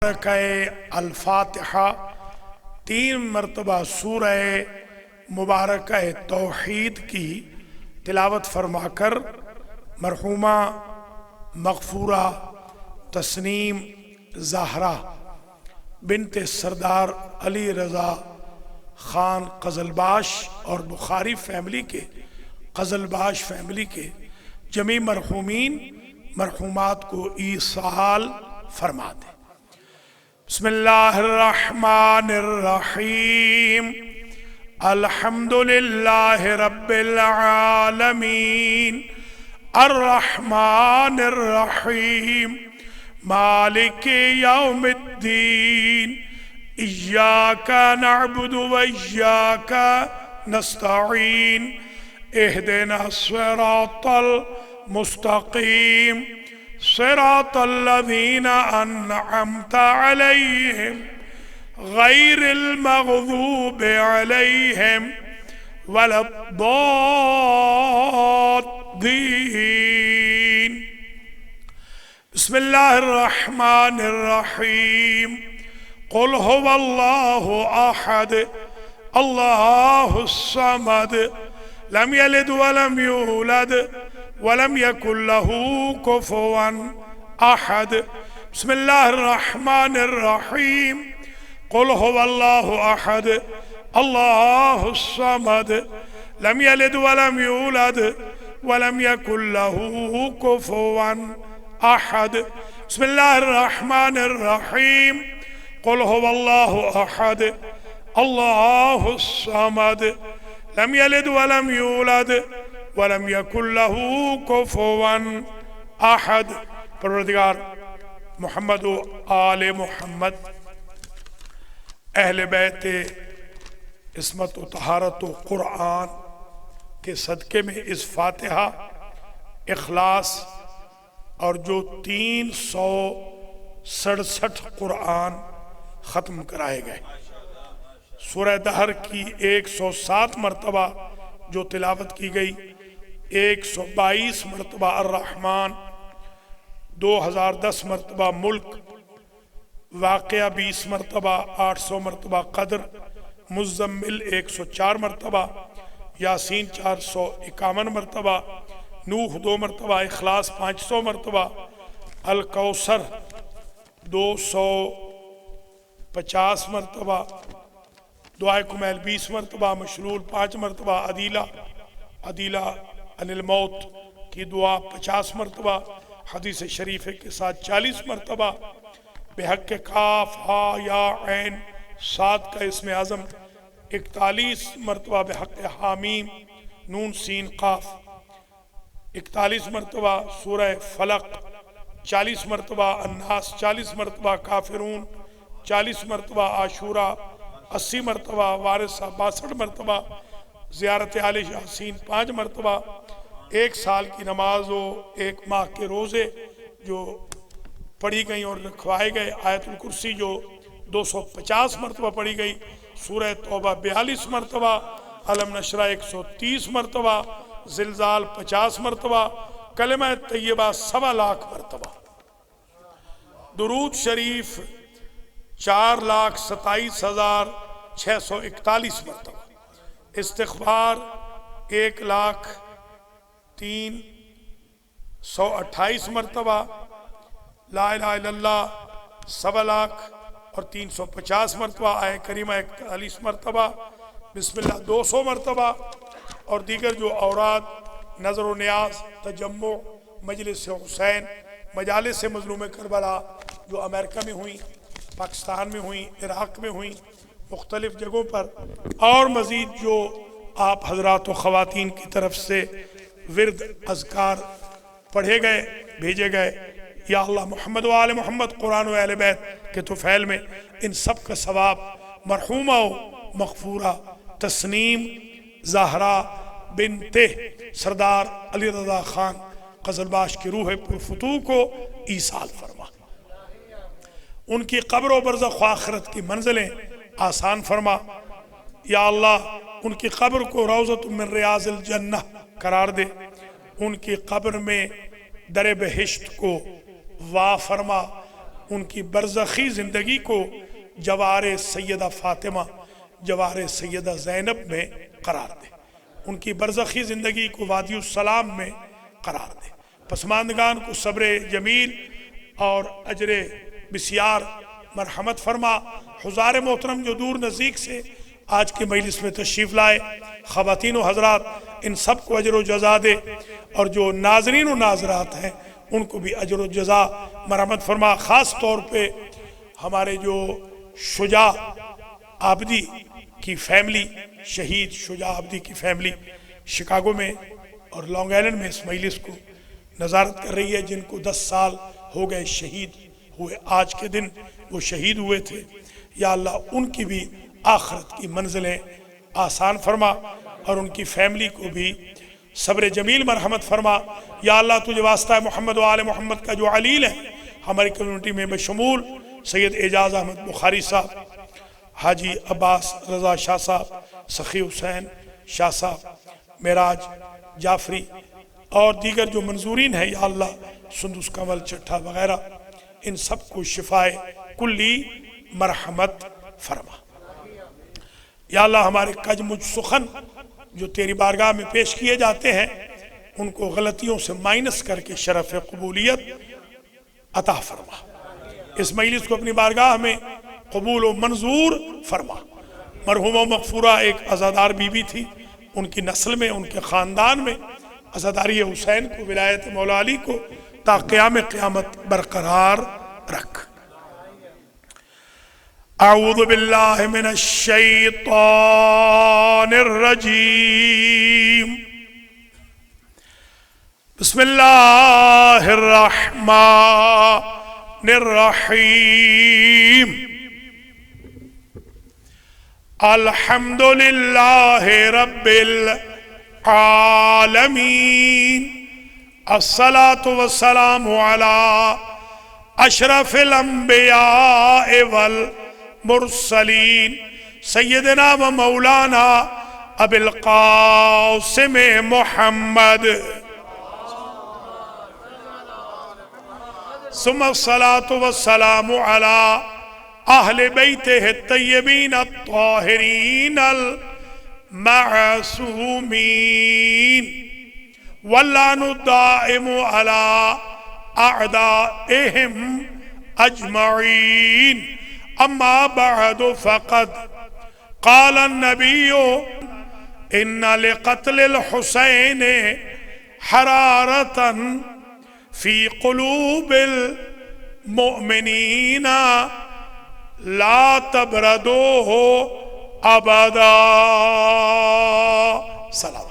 الفاتحہ 3 مرتبہ سورہ مبارکہ توحید کی تلاوت فرما کر مرحومہ مغفورہ تسنیم زہرا بنت سردار علی رضا خان قزلباش اور بخاری فیملی کے قزلباش فیملی کے جمیع مرحومین مرحومات کو ایصال فرما دیں۔ بسم اللہ الرحمن الرحیم الحمدللہ رب العالمین الرحمن الرحیم مالک یوم الدین ایاک نعبد و ایاک نستعین اہدنا الصراط المستقیم صراط الذین انعمت علیہم غیر المغضوب علیہم ولا الضالین۔ بسم اللہ الرحمن الرحیم قل هو اللہ احد اللہ الصمد لم یلد ولم یولد ولم يكن له كفوا أحد۔ بسم الله الرحمن الرحيم قل هو الله أحد الله الصمد لم يلد ولم يولد ولم يكن له كفوا أحد۔ بسم الله الرحمن الرحيم قل هو الله أحد الله الصمد لم يلد ولم يولد ولم يكن له كفوا احد۔ پروردگار محمد و آل محمد اہل بیت عصمت و طہارت و قرآن کے صدقے میں اس فاتحہ اخلاص اور جو 367 قرآن ختم کرائے گئے، سورہ دہر کی 107 مرتبہ جو تلاوت کی گئی، 122 مرتبہ الرحمن، 2010 مرتبہ ملک، واقعہ 20 مرتبہ، 800 مرتبہ قدر، مزمل 104 مرتبہ، یاسین 451 مرتبہ، نوح 2 مرتبہ، اخلاص 500 مرتبہ، الکوثر 250 مرتبہ، دعائے کمیل 20 مرتبہ، مشلول 5 مرتبہ، عدیلہ عن الموت کی دعا 50 مرتبہ، حدیث شریفے کے ساتھ 40 مرتبہ، بحق کاف ہا یا عین صاد کا اسم اعظم 41 مرتبہ، بحق حامیم نون سین قاف 41 مرتبہ، سورہ فلق 40 مرتبہ، الناس 40 مرتبہ، کافرون 40 مرتبہ، عاشورہ 80 مرتبہ، وارثہ 62 مرتبہ، زیارت آل یاسین 5 مرتبہ، 1 سال کی نماز و 1 ماہ کے روزے جو پڑھی گئیں اور رکھوائے گئے، آیت الکرسی جو 250 مرتبہ پڑھی گئی، سورہ توبہ 42 مرتبہ، علم نشرہ 130 مرتبہ، زلزال 50 مرتبہ، کلمہ طیبہ 1.25 لاکھ مرتبہ، درود شریف 4,27,641 مرتبہ، استغفار 1,03,128 مرتبہ، لا الہ الا اللہ 1.25 لاکھ اور 350 مرتبہ، آیہ کریمہ 41 مرتبہ، بسم اللہ 200 مرتبہ، اور دیگر جو اوراد نظر و نیاز، تجمع، مجلس حسین، مجالس مظلوم کربلا جو امریکہ میں ہوئیں، پاکستان میں ہوئیں، عراق میں ہوئیں، مختلف جگہوں پر، اور مزید جو آپ حضرات و خواتین کی طرف سے ورد اذکار پڑھے گئے، بھیجے گئے، یا اللہ محمد و آل محمد، قرآن و اہل بیت کے طفیل میں ان سب کا ثواب مرحومہ و مغفورہ تسنیم زہرا بنت سردار علی رضا خان قزلباش کی روح پرفتوح کو ایصال فرما، ان کی قبر و برزخ و آخرت کی منزلیں آسان فرما، یا اللہ ان کی قبر کو روضۃ من ریاض الجنہ قرار دے، ان کی قبر میں در بہشت کو وا فرما، ان کی برزخی زندگی کو جوار سیدہ فاطمہ، جوار سیدہ زینب میں قرار دے، ان کی برزخی زندگی کو وادی السلام میں قرار دے، پسماندگان کو صبر جمیل اور اجر بسیار مرحمت فرما۔ حضار محترم جو دور نزدیک سے آج کے مجلس میں تشریف لائے، خواتین و حضرات، ان سب کو اجر و جزا دے، اور جو ناظرین و ناظرات ہیں ان کو بھی اجر و جزا مرحمت فرما۔ خاص طور پہ ہمارے جو شجاع عابدی کی فیملی، شہید شجاع عابدی کی فیملی شکاگو میں اور لانگ آئلینڈ میں اس مجلس کو نظارت کر رہی ہے، جن کو 10 سال ہو گئے شہید ہوئے، آج کے دن وہ شہید ہوئے تھے۔ یا اللہ ان کی بھی آخرت کی منزلیں آسان فرما، اور ان کی فیملی کو بھی صبر جمیل مرحمت فرما۔ یا اللہ تجھے واسطہ ہے محمد و آل محمد کا جو علیل ہے ہماری کمیونٹی میں بشمول سید اعجاز احمد بخاری صاحب، حاجی عباس رضا شاہ صاحب، سخی حسین شاہ صاحب، معراج جعفری اور دیگر جو منظورین ہیں، یا اللہ سندس کمل چٹھا وغیرہ، ان سب کو شفائے کلی مرحمت فرما۔ یا اللہ ہمارے کج مجھ سخن جو تیری بارگاہ میں پیش کیے جاتے ہیں ان کو غلطیوں سے مائنس کر کے شرف قبولیت عطا فرما، اس مجلس کو اپنی بارگاہ میں قبول و منظور فرما۔ مرحومہ مغفورہ ایک عزادار بی بی تھی، ان کی نسل میں، ان کے خاندان میں عزاداری حسین کو، ولایت مولا علی کو تا قیام قیامت برقرار رکھ۔ اعوذ باللہ من الشیطان الرجیم، بسم اللہ الرحمن الرحیم، الحمد للہ رب العالمین، الصلاة والسلام علی اشرف الانبیاء والمرسلین، سیدنا و مولانا ابی القاسم محمد، ثم الصلاة والسلام علی اہل بیتہ الطیبین الطاہرین المعصومین، واللعن الدائم علی اعدائهم اجمعین، اما بعد فقد قال النبی ان لقتل الحسین حرارتا فی قلوب المؤمنین لا تبردوه ابدا۔ صلوات۔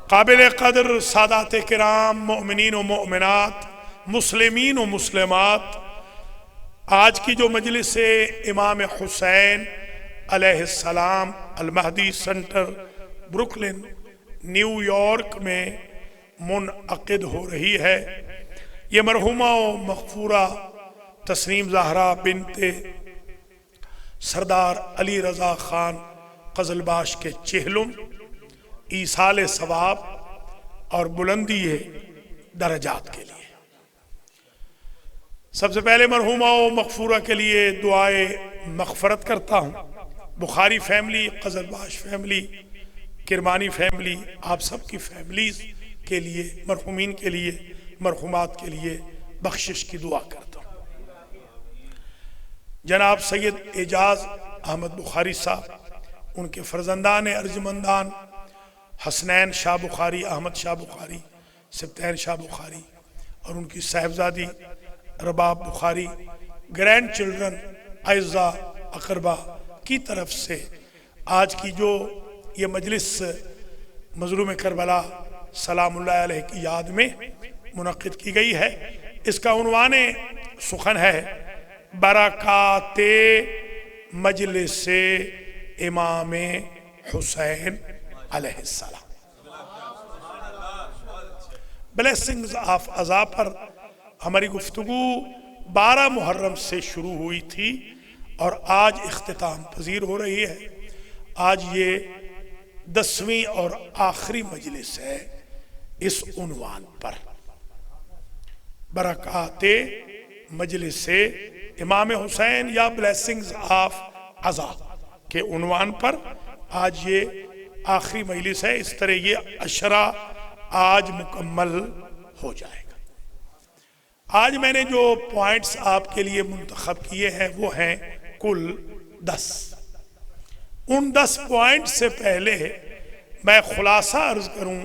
قابل قدر سادات کرام، مؤمنین و مؤمنات، مسلمین و مسلمات، آج کی جو مجلس امام حسین علیہ السلام المہدی سنٹر بروکلن نیو یارک میں منعقد ہو رہی ہے، یہ مرحومہ و مغفورہ تسنیم زہرا بنت سردار علی رضا خان قزلباش کے چہلم ایصال ثواب اور بلندی درجات کے لیے۔ سب سے پہلے مرحومہ و مغفورہ کے لیے دعائے مغفرت کرتا ہوں، Bukhari family, Qizilbash family, Kirmani family, آپ سب کی فیملیز کے لیے، مرحومین کے لیے، مرحومات کے لیے بخشش کی دعا کرتا ہوں۔ جناب سید اعجاز احمد بخاری صاحب، ان کے فرزندان ارجمندان حسنین شاہ بخاری، احمد شاہ بخاری، سبتین شاہ بخاری، اور ان کی صاحبزادی رباب بخاری، گرینڈ چلڈرن اعزاء اقربا کی طرف سے آج کی جو یہ مجلس مظلوم کربلا سلام اللہ علیہ کی یاد میں منعقد کی گئی ہے، اس کا عنوان سخن ہے برکات مجلس امام حسین علیہ السلام۔ بلیسنگز آف عزا پر ہماری گفتگو 12 محرم سے شروع ہوئی تھی اور آج اختتام پذیر ہو رہی ہے۔ آج یہ 10ویں اور آخری مجلس ہے اس عنوان پر۔ برکات مجلس سے امام حسین یا بلیسنگز آف عزا کے عنوان پر آج یہ آخری مجلس ہے. اس طرح یہ عشرہ آج مکمل ہو جائے گا. آج میں نے جو پوائنٹس آپ کے لیے منتخب کیے ہیں وہ ہیں کل 10. ان 10 پوائنٹ سے پہلے میں خلاصہ عرض کروں.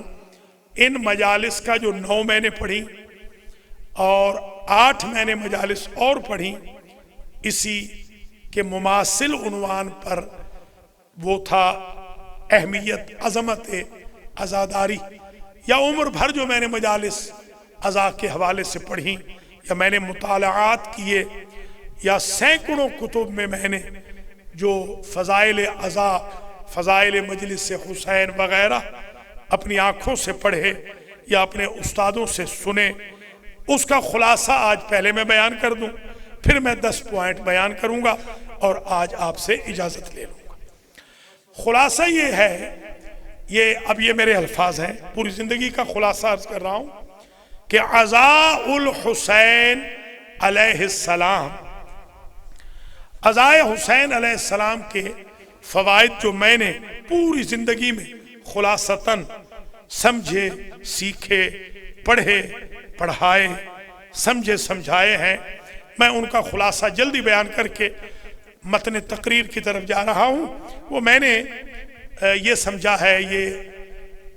ان مجالس کا جو 9 میں نے پڑھی اور 8 میں نے مجالس اور پڑھی، اسی کے مماثل عنوان پر وہ تھا اہمیت عظمت عزاداری. یا عمر بھر جو میں نے مجالس عزا کے حوالے سے پڑھی یا میں نے مطالعات کیے یا سینکڑوں کتب میں نے جو فضائل عزا، فضائل مجلس حسین وغیرہ اپنی آنکھوں سے پڑھے یا اپنے استادوں سے سنے، اس کا خلاصہ آج پہلے میں بیان کر دوں، پھر میں 10 پوائنٹ بیان کروں گا اور آج آپ سے اجازت لے لوں گا. خلاصہ یہ ہے، اب یہ میرے الفاظ ہیں، پوری زندگی کا خلاصہ عرض کر رہا ہوں کہ عزاء الحسین علیہ السلام، عزائے حسین علیہ السلام کے فوائد جو میں نے پوری زندگی میں خلاصتاً سمجھے، سیکھے، پڑھے، پڑھائے، سمجھے، سمجھائے ہیں، میں ان کا خلاصہ جلدی بیان کر کے متن تقریر کی طرف جا رہا ہوں. وہ میں نے یہ سمجھا ہے، یہ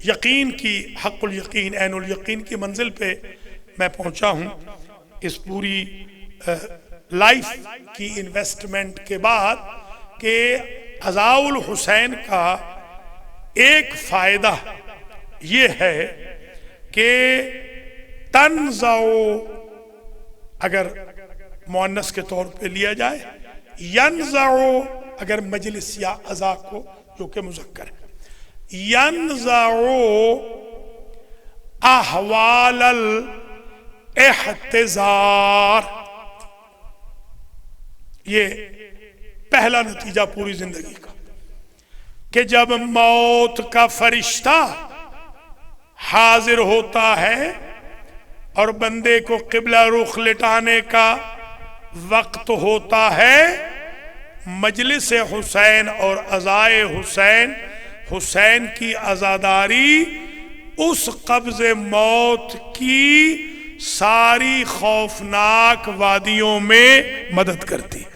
یقین کی، حق الیقین، عین الیقین کی منزل پہ میں پہنچا ہوں. اس پوری لائف کی انویسٹمنٹ کے بعد کہ عزاء الحسین کا ایک فائدہ یہ ہے کہ تنزع، اگر مؤنث کے طور پہ لیا جائے، ینزع اگر مجلس یا عزا کو جو کہ مذکر ہے، ینزع احوال الاحتضار. یہ پہلا نتیجہ پوری زندگی کا کہ جب موت کا فرشتہ حاضر ہوتا ہے اور بندے کو قبلہ رخ لٹانے کا وقت ہوتا ہے، مجلس حسین اور عزائے حسین، حسین کی عزاداری اس قبض موت کی ساری خوفناک وادیوں میں مدد کرتی ہے.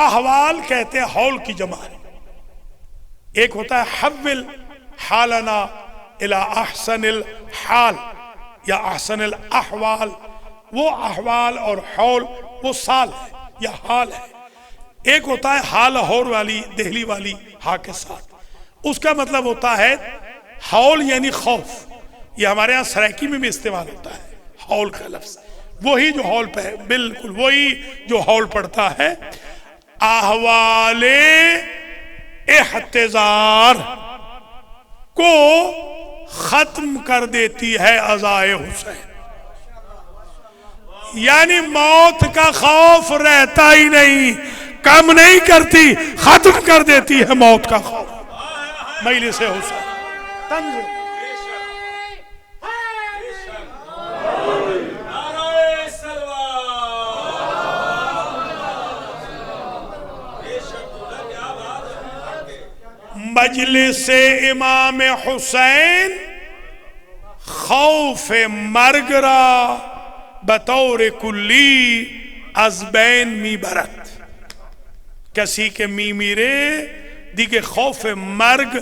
احوال کہتے ہیں حول کی جمع ہے. ایک ہوتا ہے حول حالنا الى احسن الحال یا احسن الاحوال، وہ احوال اور حول وہ سال ہے یا حال ہے. ایک ہوتا ہے ہا لاہور والی، دہلی والی ہا کے ساتھ، اس کا مطلب ہوتا ہے حول یعنی خوف. یہ ہمارے ہاں سرائکی میں بھی استعمال ہوتا ہے حول کا لفظ، وہی جو حول پہ بالکل وہی جو حول پڑتا ہے. احوال احتضار کو ختم کر دیتی ہے عزائے حسین. یعنی موت کا خوف رہتا ہی نہیں، کم نہیں کرتی، ختم کر دیتی ہے موت کا خوف مجلس حسین. مجلس امام حسین خوف مرگ را بطور کلی از بین می برد. کسی کے می میرے دیگه خوف مرگ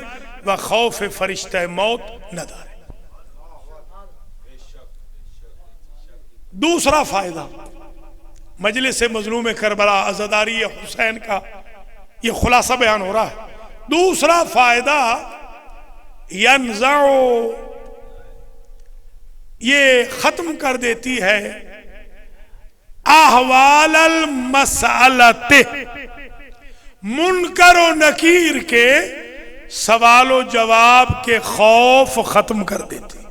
و خوف فرشتہ موت نہ دارے. دوسرا فائدہ مجلس مظلوم کربلا عزاداری حسین کا، یہ خلاصہ بیان ہو رہا ہے. دوسرا فائدہ ینزع، یہ ختم کر دیتی ہے احوال المسألت، منکر و نکیر کے سوال و جواب کے خوف ختم کر دیتی ہے.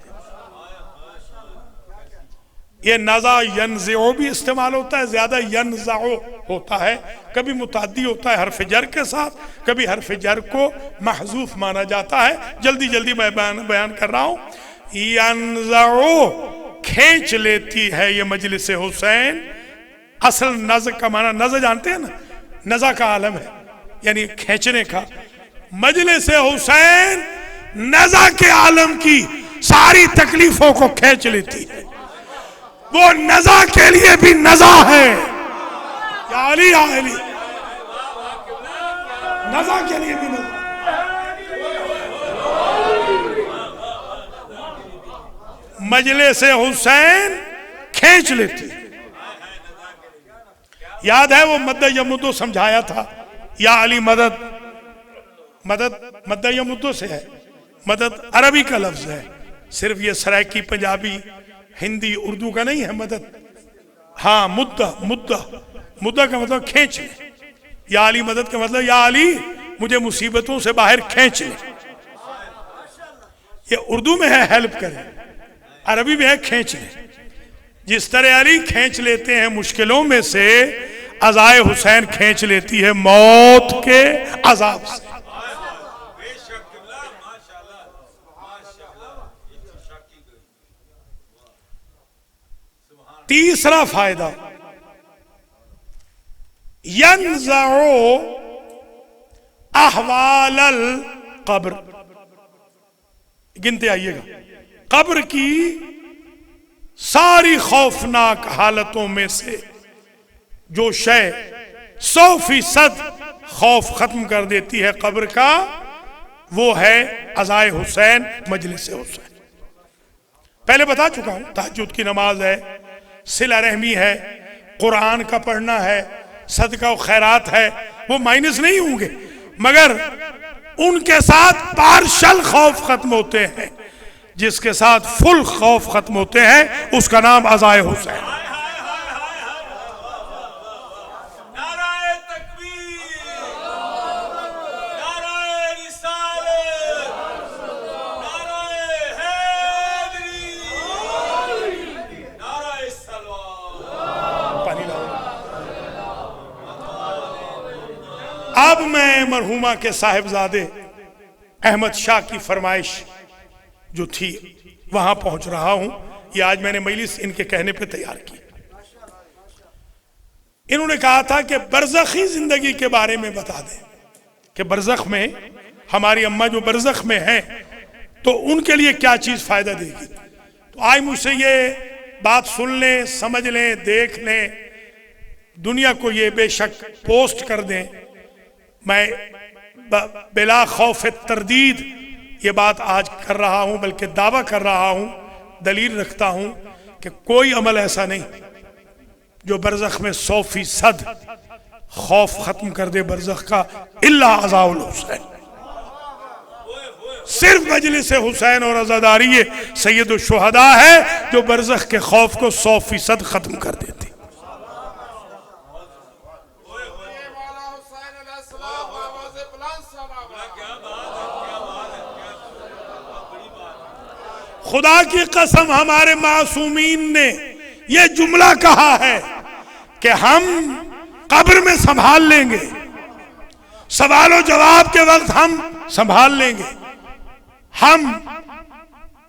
یہ نزع ینزع بھی استعمال ہوتا ہے، زیادہ ینزع ہوتا ہے، کبھی متعدی ہوتا ہے حرف جر کے ساتھ، کبھی حرف جر کو محذوف مانا جاتا ہے۔ جلدی جلدی میں بیان کر رہا ہوں۔ ینزع کھینچ لیتی ہے یہ مجلس حسین۔ اصل نزع کا معنی، نزع جانتے ہیں نا، نزع کا عالم ہے یعنی کھینچنے کا۔ مجلس حسین نزع کے عالم کی ساری تکلیفوں کو کھینچ لیتی ہے، وہ نزع کے لیے بھی نزع ہے۔ یا علی یا علی، نزع کے لیے بھی نزع۔ مجلس حسین کھینچ لیتی ہے۔ یاد ہے وہ مد یمدو سمجھایا تھا، یا علی مدد۔ مدد مد یمدو سے ہے، مدد عربی کا لفظ ہے، صرف یہ سرائکی پنجابی ہندی اردو کا نہیں ہے مدد۔ ہاں مدہ، مدہ مدہ کا مطلب کھینچ لے۔ یا علی مدد کا مطلب یا علی مجھے مصیبتوں سے باہر کھینچ لے۔ یہ اردو میں ہے ہیلپ کرے، عربی میں ہے کھینچ لے۔ جس طرح علی کھینچ لیتے ہیں مشکلوں میں سے، عزائے حسین کھینچ لیتی ہے موت کے عذاب سے۔ تیسرا فائدہ، ینزع احوال القبر۔ گنتے آئیے گا، قبر کی ساری خوفناک حالتوں میں سے جو شے 100% خوف ختم کر دیتی ہے قبر کا، وہ ہے عزائے حسین، مجلس حسین۔ پہلے بتا چکا ہوں، تہجد کی نماز ہے، صلہ رحمی ہے، قرآن کا پڑھنا ہے، صدقہ و خیرات ہے، وہ مائنس نہیں ہوں گے، مگر ان کے ساتھ پارشل خوف ختم ہوتے ہیں۔ جس کے ساتھ فل خوف ختم ہوتے ہیں اس کا نام عزائے حسین۔ اب میں مرحومہ کے صاحبزادے احمد شاہ کی فرمائش جو تھی وہاں پہنچ رہا ہوں۔ یہ آج میں نے مجلس ان کے کہنے پہ تیار کی۔ انہوں نے کہا تھا کہ برزخی زندگی کے بارے میں بتا دیں کہ برزخ میں ہماری اماں جو برزخ میں ہیں تو ان کے لیے کیا چیز فائدہ دے گی۔ تو آج مجھ سے یہ بات سن لیں، سمجھ لیں، دیکھ لیں، دنیا کو یہ بے شک پوسٹ کر دیں۔ میں بلا خوف تردید یہ بات آج کر رہا ہوں، بلکہ دعویٰ کر رہا ہوں، دلیل رکھتا ہوں کہ کوئی عمل ایسا نہیں جو برزخ میں 100% خوف ختم کر دے برزخ کا، الا عزاء الحسین۔ صرف مجلس حسین اور عزاداری سید الشہداء ہے جو برزخ کے خوف کو 100% ختم کر دیتی۔ خدا کی قسم ہمارے معصومین نے یہ جملہ کہا ہے کہ ہم قبر میں سنبھال لیں گے، سوال و جواب کے وقت ہم سنبھال لیں گے، ہم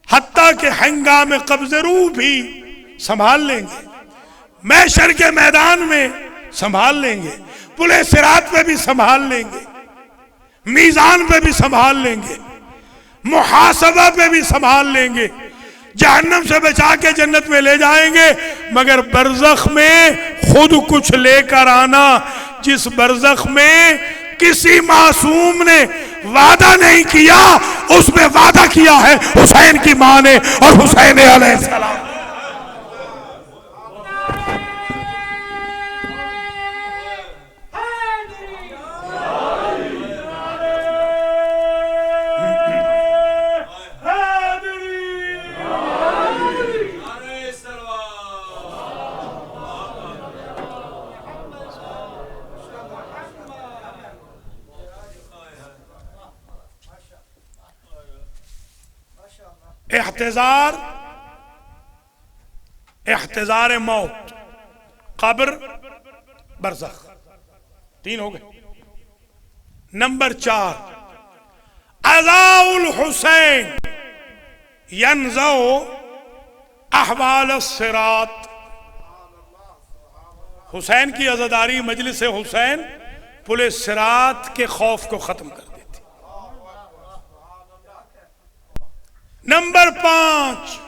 حتیٰ کہ ہنگام قبض روح بھی سنبھال لیں گے، محشر کے میدان میں سنبھال لیں گے، پل صراط پہ بھی سنبھال لیں گے، میزان پہ بھی سنبھال لیں گے، محاسبہ پہ بھی سنبھال لیں گے، جہنم سے بچا کے جنت میں لے جائیں گے، مگر برزخ میں خود کچھ لے کر آنا، جس برزخ میں کسی معصوم نے وعدہ نہیں کیا، اس میں وعدہ کیا ہے حسین کی ماں نے اور حسین علیہ السلام۔ احتضار موت، قبر، برزخ، 3 ہو گئے۔ نمبر 4 عزاء الحسین ینزع احوال الصراط، حسین کی عزاداری مجلس حسین پل صراط کے خوف کو ختم کر دیتی۔ نمبر 5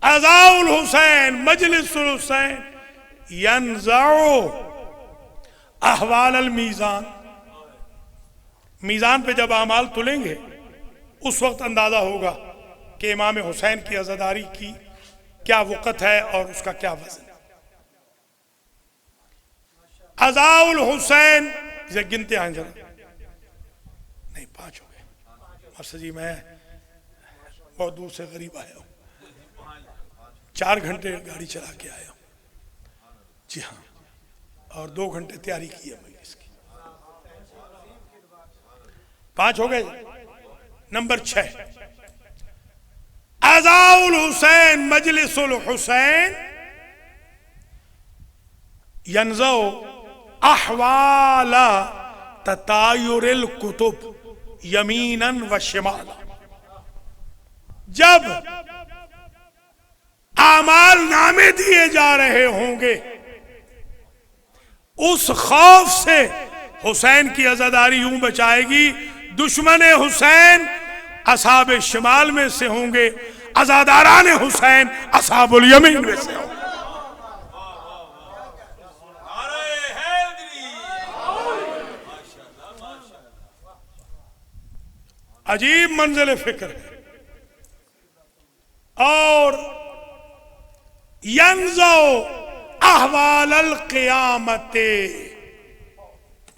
عزاء الحسین مجلس الحسین ینزع احوال المیزان، میزان پہ جب اعمال تلیں گے اس وقت اندازہ ہوگا کہ امام حسین کی عزاداری کی کیا وقت ہے اور اس کا کیا وزن ہے۔ عزاء الحسین اسے گنتے ہیں ذرا، نہیں 5 ہو گئے۔ ماسٹر جی میں بہت دور سے غریب آیا ہوں، 4 گھنٹے گاڑی چلا کے آیا ہوں، جی ہاں، اور 2 گھنٹے تیاری کی ہے میں اس کی۔ 5 ہو گئے۔ نمبر 6 عزاء الحسین مجلس الحسین ینزع احوال تطایر الکتب یمینا و شمالا، جب اعمال نامے دیے جا رہے ہوں گے اس خوف سے حسین کی عزاداری یوں بچائے گی، دشمن حسین اصحاب شمال میں سے ہوں گے، عزاداران حسین اصحاب الیمین میں سے ہوں گے۔ عجیب منزل فکر ہے۔ اور ینزع احوال القیامت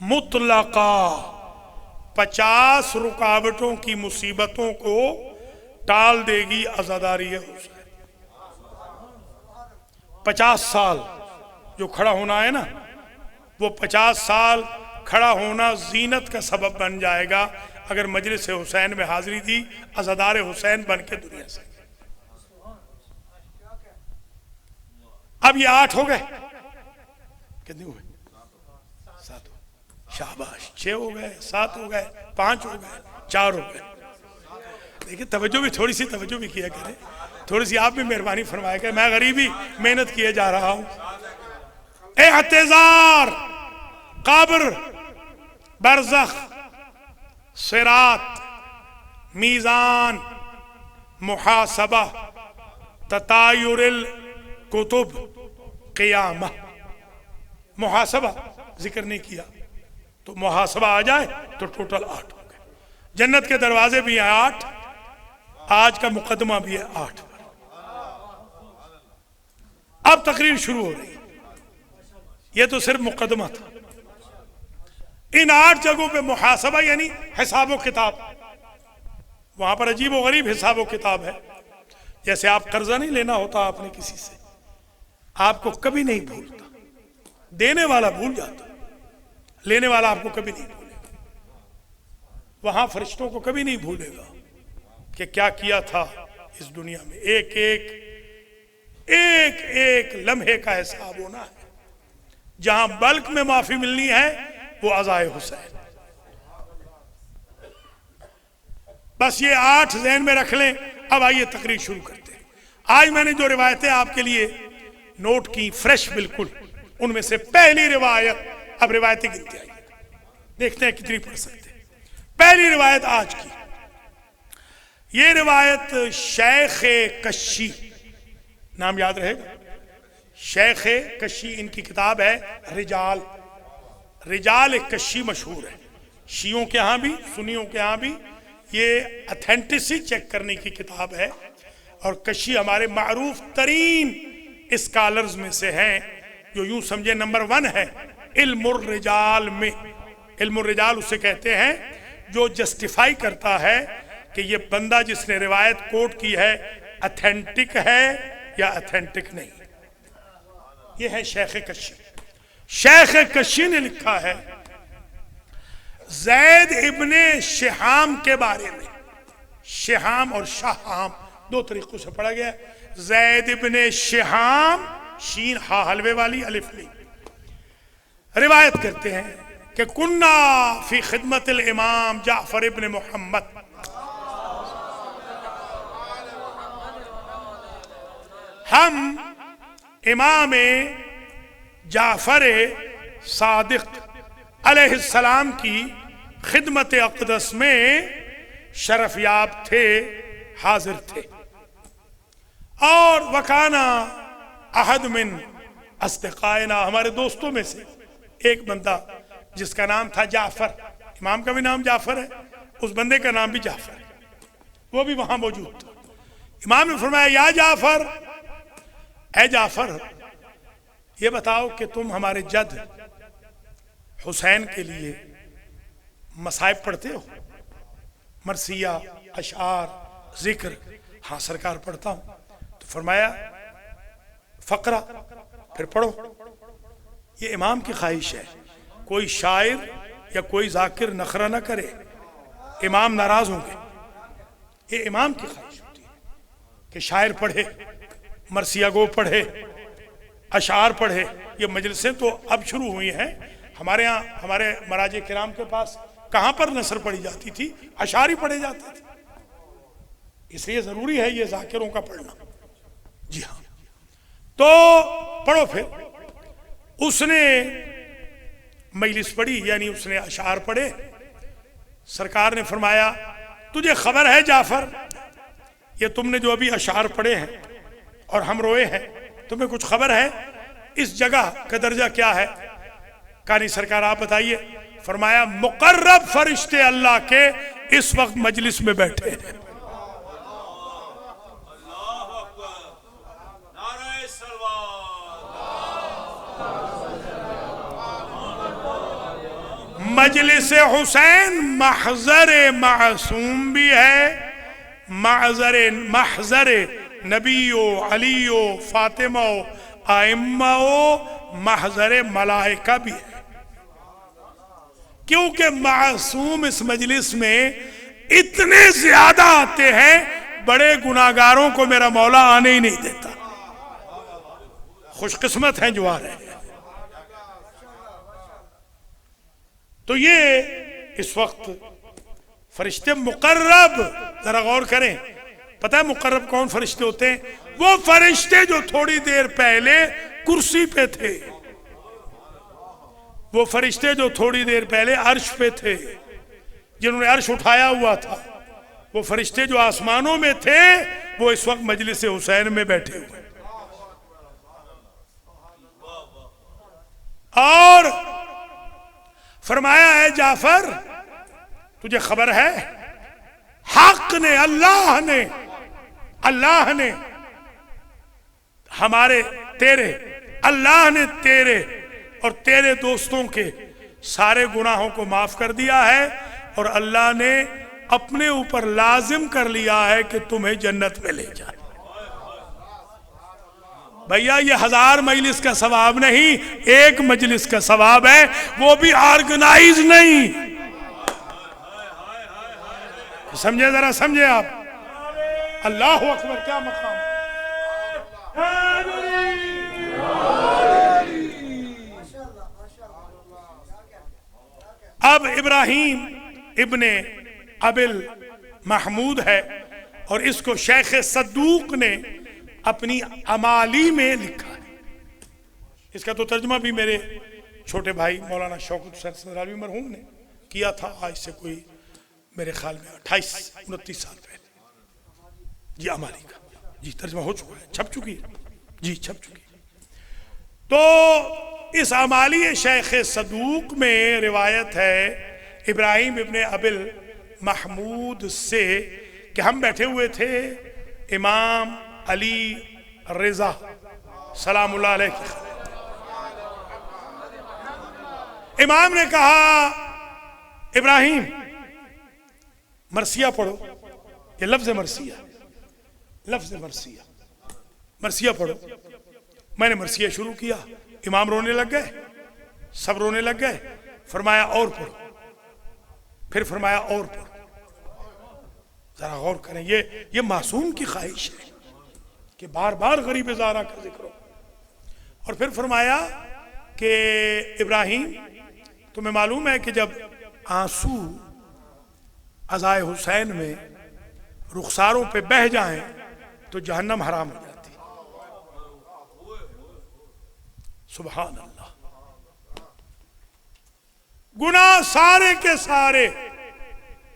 مطلقا، 50 رکاوٹوں کی مصیبتوں کو ٹال دے گی عزاداری حسین۔ 50 سال جو کھڑا ہونا ہے نا، وہ 50 سال کھڑا ہونا زینت کا سبب بن جائے گا اگر مجلس حسین میں حاضری دی عزادار حسین بن کے دنیا سے۔ اب یہ 8 ہو گئے، کتنے ہوئے؟ 7 ہو گئے، شاباش۔ 6 ہو گئے، 7 ہو گئے، 5 ہو گئے، 4 ہو گئے۔ دیکھیں توجہ بھی، تھوڑی سی توجہ بھی کیا کریں، تھوڑی سی آپ بھی مہربانی فرمایا کریں، میں غریبی محنت کیے جا رہا ہوں۔ احتضار، قبر، برزخ، صراط، میزان، محاسبہ، تطایر الکتب، قیامہ۔ محاسبہ ذکر نہیں کیا، تو محاسبہ آ جائے تو ٹوٹل 8 ہو گئے۔ جنت کے دروازے بھی ہیں 8، آج کا مقدمہ بھی ہے 8 پر۔ اب تقریر شروع ہو رہی ہے، یہ تو صرف مقدمہ تھا۔ ان 8 جگہوں پہ محاسبہ یعنی حساب و کتاب، وہاں پر عجیب و غریب حساب و کتاب ہے۔ جیسے آپ قرضہ نہیں لینا ہوتا آپ نے کسی سے، آپ کو کبھی نہیں بھولتا، دینے والا بھول جاتا، لینے والا آپ کو کبھی نہیں بھولے گا۔ وہاں فرشتوں کو کبھی نہیں بھولے گا کہ کیا کیا تھا اس دنیا میں۔ ایک ایک لمحے کا حساب ہونا ہے۔ جہاں بلک میں معافی ملنی ہے وہ عزائے حسین۔ بس یہ 8 ذہن میں رکھ لیں۔ اب آئیے تقریر شروع کرتے ہیں۔ آج میں نے جو روایتیں آپ کے لیے نوٹ کی، فریش بالکل، ان میں سے پہلی روایت، اب روایتیں گنتے آئیے، دیکھتے ہیں کتنی پڑھ سکتے ہیں۔ پہلی روایت آج کی، یہ روایت شیخ کشی، نام یاد رہے گا، شیخ کشی، ان کی کتاب ہے رجال۔ رجال کشی مشہور ہے، شیعوں کے ہاں بھی سنیوں کے ہاں بھی، یہ اتھینٹسی چیک کرنے کی کتاب ہے۔ اور کشی ہمارے معروف ترین اسکالرز میں سے ہیں، جو یوں سمجھے نمبر 1 ہے علم الرجال میں۔ علم الرجال اسے کہتے ہیں جو جسٹیفائی کرتا ہے کہ یہ بندہ جس نے روایت کوٹ کی ہے اتھینٹک ہے یا اتھینٹک نہیں۔ یہ ہے شیخ کشی۔ شیخ کشی نے لکھا ہے زید ابن شہام کے بارے میں، شہام اور شہام دو طریقوں سے پڑھا گیا ہے۔ زید ابن شہام، شین ہا حلوے والی، الف نہیں، روایت کرتے ہیں کہ کننا فی خدمت الامام جعفر ابن محمد، ہم امام جعفر صادق علیہ السلام کی خدمت اقدس میں شرف یاب تھے، حاضر تھے۔ اور وکانا احد من اصدقائنا، ہمارے دوستوں میں سے ایک بندہ جس کا نام تھا جعفر، امام کا بھی نام جعفر ہے، اس بندے کا نام بھی جعفر ہے، وہ بھی وہاں موجود تھا۔ امام نے فرمایا یا جعفر، اے جعفر یہ بتاؤ کہ تم ہمارے جد حسین کے لیے مصائب پڑھتے ہو؟ مرثیہ، اشعار، ذکر؟ ہاں سرکار پڑھتا ہوں۔ تو فرمایا فقرہ، پھر پڑھو۔ یہ امام کی خواہش ہے، کوئی شاعر یا کوئی ذاکر نخرہ نہ کرے، امام ناراض ہوں گے۔ یہ امام کی خواہش ہوتی ہے کہ شاعر پڑھے، مرثیہ گو پڑھے، اشعار پڑھے۔ یہ مجلسیں تو اب شروع ہوئی ہیں، ہمارے ہاں ہمارے مراجع کرام کے پاس کہاں پر نثر پڑھی جاتی تھی؟ اشعار ہی پڑھے جاتے تھے۔ اس لیے ضروری ہے یہ ذاکروں کا پڑھنا۔ جی ہاں، تو پڑھو۔ پھر اس نے مجلس پڑھی، یعنی اس نے اشعار پڑھے۔ سرکار نے فرمایا تجھے خبر ہے جعفر، یہ تم نے جو ابھی اشعار پڑھے ہیں اور ہم روئے ہیں، تمہیں کچھ خبر ہے اس جگہ کا درجہ کیا ہے؟ کہا نہیں سرکار آپ بتائیے۔ فرمایا مقرب فرشتے اللہ کے اس وقت مجلس میں بیٹھے ہیں۔ مجلس حسین محضر معصوم بھی ہے، محضر نبی و علی و فاطمہ و ائمہ و محضر ملائکہ بھی ہے، کیونکہ معصوم اس مجلس میں اتنے زیادہ آتے ہیں، بڑے گناہگاروں کو میرا مولا آنے ہی نہیں دیتا۔ خوش قسمت ہیں جو آ رہے ہیں۔ تو یہ اس وقت فرشتے مقرب، ذرا غور کریں، پتہ ہے مقرب کون فرشتے ہوتے ہیں؟ وہ فرشتے جو تھوڑی دیر پہلے کرسی پہ تھے، وہ فرشتے جو تھوڑی دیر پہلے عرش پہ تھے، جنہوں نے عرش اٹھایا ہوا تھا، وہ فرشتے جو آسمانوں میں تھے، وہ اس وقت مجلس حسین میں بیٹھے ہوئے۔ اور فرمایا ہے جعفر تجھے خبر ہے حق نے، اللہ نے ہمارے تیرے، اللہ نے تیرے اور تیرے دوستوں کے سارے گناہوں کو معاف کر دیا ہے، اور اللہ نے اپنے اوپر لازم کر لیا ہے کہ تمہیں جنت میں لے جائے۔ بھیا یہ 1000 مجلس کا ثواب نہیں، ایک مجلس کا ثواب ہے، وہ بھی آرگنائز نہیں۔ سمجھے، ذرا سمجھے آپ۔ اللہ اکبر، کیا مقام۔ اب ابراہیم ابن ابل محمود ہے، اور اس کو شیخ صدوق نے اپنی امالی میں لکھا ہے۔ اس کا تو ترجمہ بھی میرے چھوٹے بھائی مولانا شوکت حسین سندرالوی مرحوم نے کیا تھا، آج سے کوئی میرے خیال میں 28-29 سال پہلے۔ جی امالی کا جی ترجمہ ہو چکا ہے، چھپ چکی ہے، جی چھپ چکی ہے۔ تو اس امالی شیخ صدوق میں روایت ہے ابراہیم ابن ابل محمود سے کہ ہم بیٹھے ہوئے تھے امام علی رضا سلام اللہ علیہ کی خدمت۔ امام نے کہا ابراہیم مرثیہ پڑھو۔ یہ لفظ مرثیہ پڑھو۔ میں نے مرثیہ شروع کیا، امام رونے لگ گئے، سب رونے لگ گئے۔ فرمایا اور پڑھو، پھر فرمایا اور پڑھو۔ ذرا غور کریں، یہ معصوم کی خواہش ہے کہ بار بار غریب زارہ کا ذکر ہو۔ اور پھر فرمایا کہ ابراہیم تمہیں معلوم ہے کہ جب آنسو عزائے حسین میں رخساروں پہ بہہ جائیں تو جہنم حرام ہو جاتی۔ سبحان اللہ، گناہ سارے کے سارے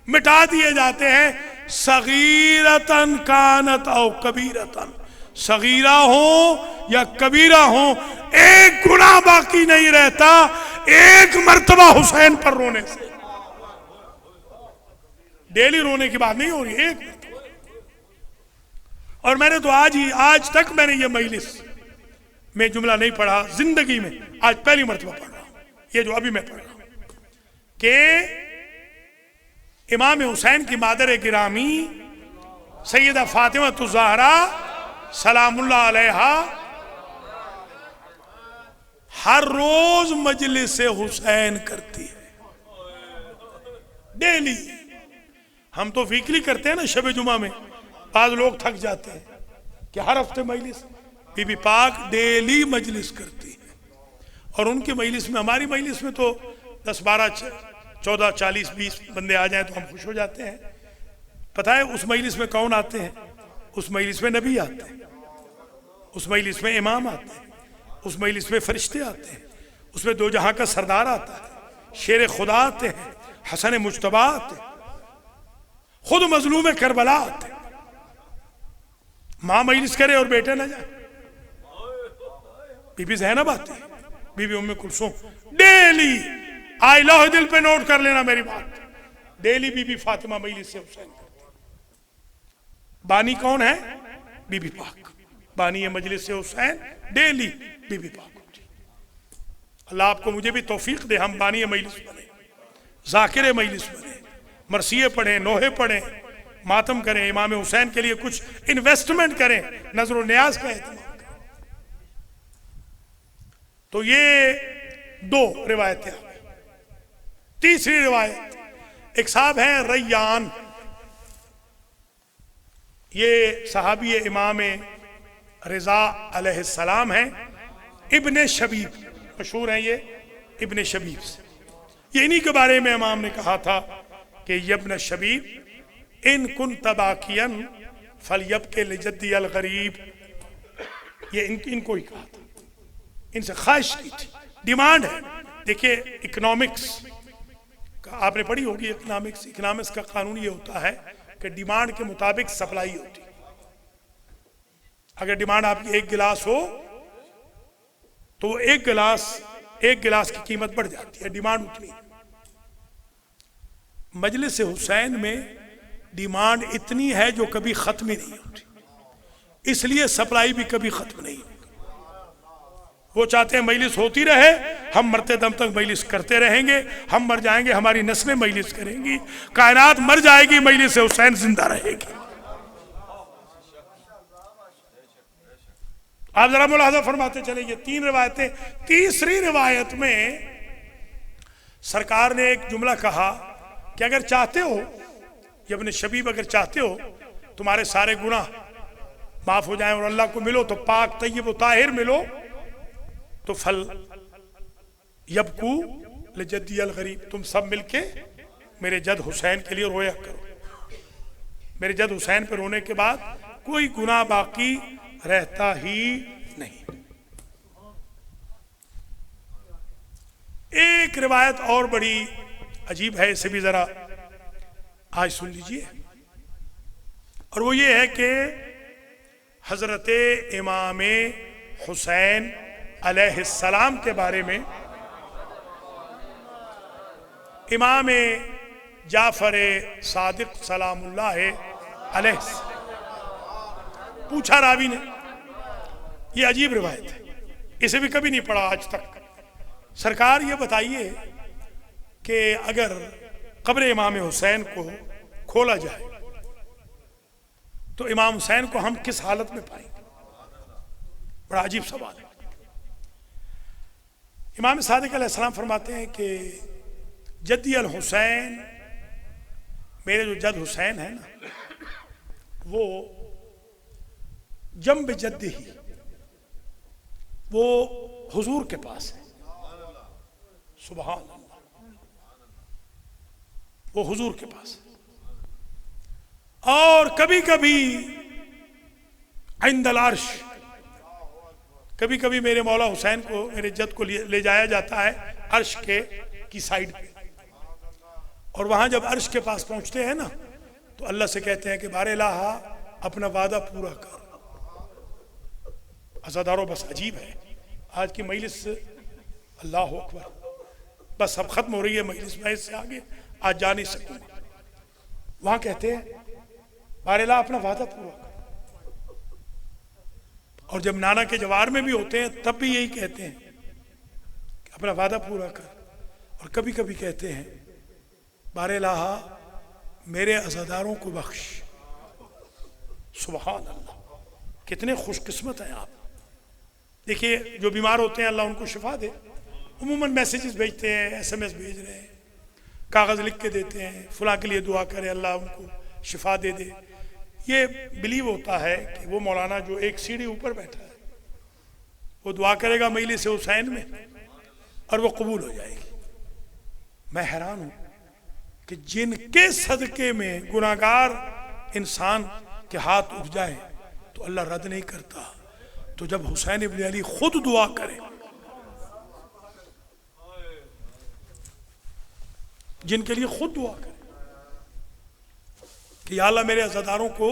مٹا دیے جاتے ہیں، صغیرتن کانت او کبیرتن، صغیرہ ہوں یا کبیرہ ہوں، ایک گناہ باقی نہیں رہتا ایک مرتبہ حسین پر رونے سے۔ ڈیلی رونے کی بات نہیں ہو رہی، ایک مرتبہ۔ اور میں نے تو آج تک میں نے یہ مجلس میں جملہ نہیں پڑھا زندگی میں، آج پہلی مرتبہ پڑھ رہا ہوں یہ جو ابھی میں پڑھ رہا ہوں، کہ امام حسین کی مادر گرامی سیدہ فاطمہ الزہرا سلام اللہ علیہا ہر روز مجلس حسین کرتی ہے، ڈیلی۔ ہم تو ویکلی کرتے ہیں نا شب جمعہ میں، بعض لوگ تھک جاتے ہیں کہ ہر ہفتے مجلس، بی بی پاک ڈیلی مجلس کرتی ہے۔ اور ان کی مجلس میں، ہماری مجلس میں تو 10 12 14 40 20 بندے آ جائیں تو ہم خوش ہو جاتے ہیں۔ پتہ ہے اس مجلس میں کون آتے ہیں؟ اس مجلس میں نبی آتے ہیں، اس مجلس میں امام آتے ہیں، اس مجلس میں فرشتے آتے ہیں، اس میں دو جہاں کا سردار آتا ہے، شیر خدا آتے ہیں، حسن مجتبی آتے ہیں، خود مظلوم کربلا آتے ہیں۔ ماں مجلس کرے اور بیٹے نہ جائیں، بی بی زینب آتی ہے، بی بی ام کلثوم، ڈیلی آئی لوہ دل پہ نوٹ کر لینا میری بات، ڈیلی بی بی فاطمہ مجلس سے حسین کرتی۔ بانی کون ہے؟ بی بی پاک، بانی مجلس سے حسین ڈیلی بی بی پاک ہوتی۔ اللہ آپ کو مجھے بھی توفیق دے، ہم بانی مجلس بنے، ذاکر مجلس بنے، مرثیے پڑھیں، نوحے پڑھیں، ماتم کریں، امام حسین کے لیے کچھ انویسٹمنٹ کریں، نظر و نیاز کا اہتمام کریں۔ تو یہ 2 روایتیں ہیں۔ تیسری روایت، ایک صاحب ہیں ریان، یہ صحابی امام رضا علیہ السلام ہیں، ابن شبیب مشہور ہیں، یہ ابن شبیب سے، یہ انہی کے بارے میں امام نے کہا تھا کہ یہ ابن شبیب ان کنت باکیا فلیبکی لجدی الغریب، یہ ان کو ہی کہا تھا، ان سے خواہش کی تھی، ڈیمانڈ ہے۔ دیکھیں اکنامکس آپ نے پڑھی ہوگی، اکنامکس کا قانون یہ ہوتا ہے کہ ڈیمانڈ کے مطابق سپلائی ہوتی ہے۔ اگر ڈیمانڈ آپ کی 1 گلاس ہو تو 1 گلاس کی قیمت بڑھ جاتی ہے، ڈیمانڈ اتنی۔ مجلس حسین میں ڈیمانڈ اتنی ہے جو کبھی ختم ہی نہیں ہوتی، اس لیے سپلائی بھی کبھی ختم نہیں ہوتی۔ وہ چاہتے ہیں مجلس ہوتی رہے، ہم مرتے دم تک مجلس کرتے رہیں گے، ہم مر جائیں گے ہماری نسلیں مجلس کریں گی، کائنات مر جائے گی مجلس حسین زندہ رہے گی۔ آپ ذرا ملاحظہ فرماتے چلیں، یہ 3 روایتیں۔ تیسری روایت میں سرکار نے ایک جملہ کہا کہ اگر چاہتے ہو، یہ ابن شبیب اگر چاہتے ہو تمہارے سارے گناہ معاف ہو جائیں اور اللہ کو ملو تو پاک طیب و طاہر ملو، تو فل یبکو لجدی الغریب، تم سب مل کے میرے جد حسین کے لیے رویا کرو۔ میرے جد حسین پہ رونے کے بعد کوئی گناہ باقی رہتا ہی نہیں۔ ایک روایت اور بڑی عجیب ہے، اسے بھی ذرا آج سن لیجئے، اور وہ یہ ہے کہ حضرت امام حسین علیہ السلام کے بارے میں امام جعفر صادق سلام اللہ علیہ پوچھا راوی نے، یہ عجیب روایت ہے، اسے بھی کبھی نہیں پڑھا آج تک۔ سرکار یہ بتائیے کہ اگر قبر امام حسین کو کھولا جائے تو امام حسین کو ہم کس حالت میں پائیں گے؟ بڑا عجیب سوال ہے۔ امام صادق علیہ السلام فرماتے ہیں کہ جدی الحسین، میرے جو جد حسین ہے نا، وہ جنب جد ہی وہ حضور کے پاس ہے. سبحان اللہ. وہ حضور کے پاس ہے. اور کبھی کبھی عند العرش، کبھی کبھی میرے مولا حسین کو، میرے جد کو لے جایا جاتا ہے عرش کے کی سائیڈ پہ، اور وہاں جب عرش کے پاس پہنچتے ہیں نا تو اللہ سے کہتے ہیں کہ بار الہ اپنا وعدہ پورا کر. عزادارو بس عجیب ہے آج کی مجلس، اللہ اکبر، بس اب ختم ہو رہی ہے مجلس، میں اس سے آگے آج جا نہیں سکوں گا. وہاں کہتے ہیں بار الہ اپنا وعدہ پورا کر. اور جب نانا کے جوار میں بھی ہوتے ہیں تب بھی یہی کہتے ہیں کہ اپنا وعدہ پورا کر. اور کبھی کبھی کہتے ہیں بار الہ میرے عزاداروں کو بخش. سبحان اللہ، کتنے خوش قسمت ہیں آپ. دیکھیے جو بیمار ہوتے ہیں اللہ ان کو شفا دے. عموماً میسیجز بھیجتے ہیں، ایس ایم ایس بھیج رہے ہیں، کاغذ لکھ کے دیتے ہیں فلاں کے لیے دعا کرے اللہ ان کو شفا دے دے. یہ بلیو ہوتا ہے کہ وہ مولانا جو ایک سیڑھی اوپر بیٹھا ہے وہ دعا کرے گا مجلس حسین میں اور وہ قبول ہو جائے گی. میں حیران ہوں کہ جن کے صدقے میں گناہگار انسان کے ہاتھ اٹھ جائیں تو اللہ رد نہیں کرتا. تو جب حسین ابن علی خود دعا کرے، جن کے لیے خود دعا کرے کہ یا اللہ میرے عزاداروں کو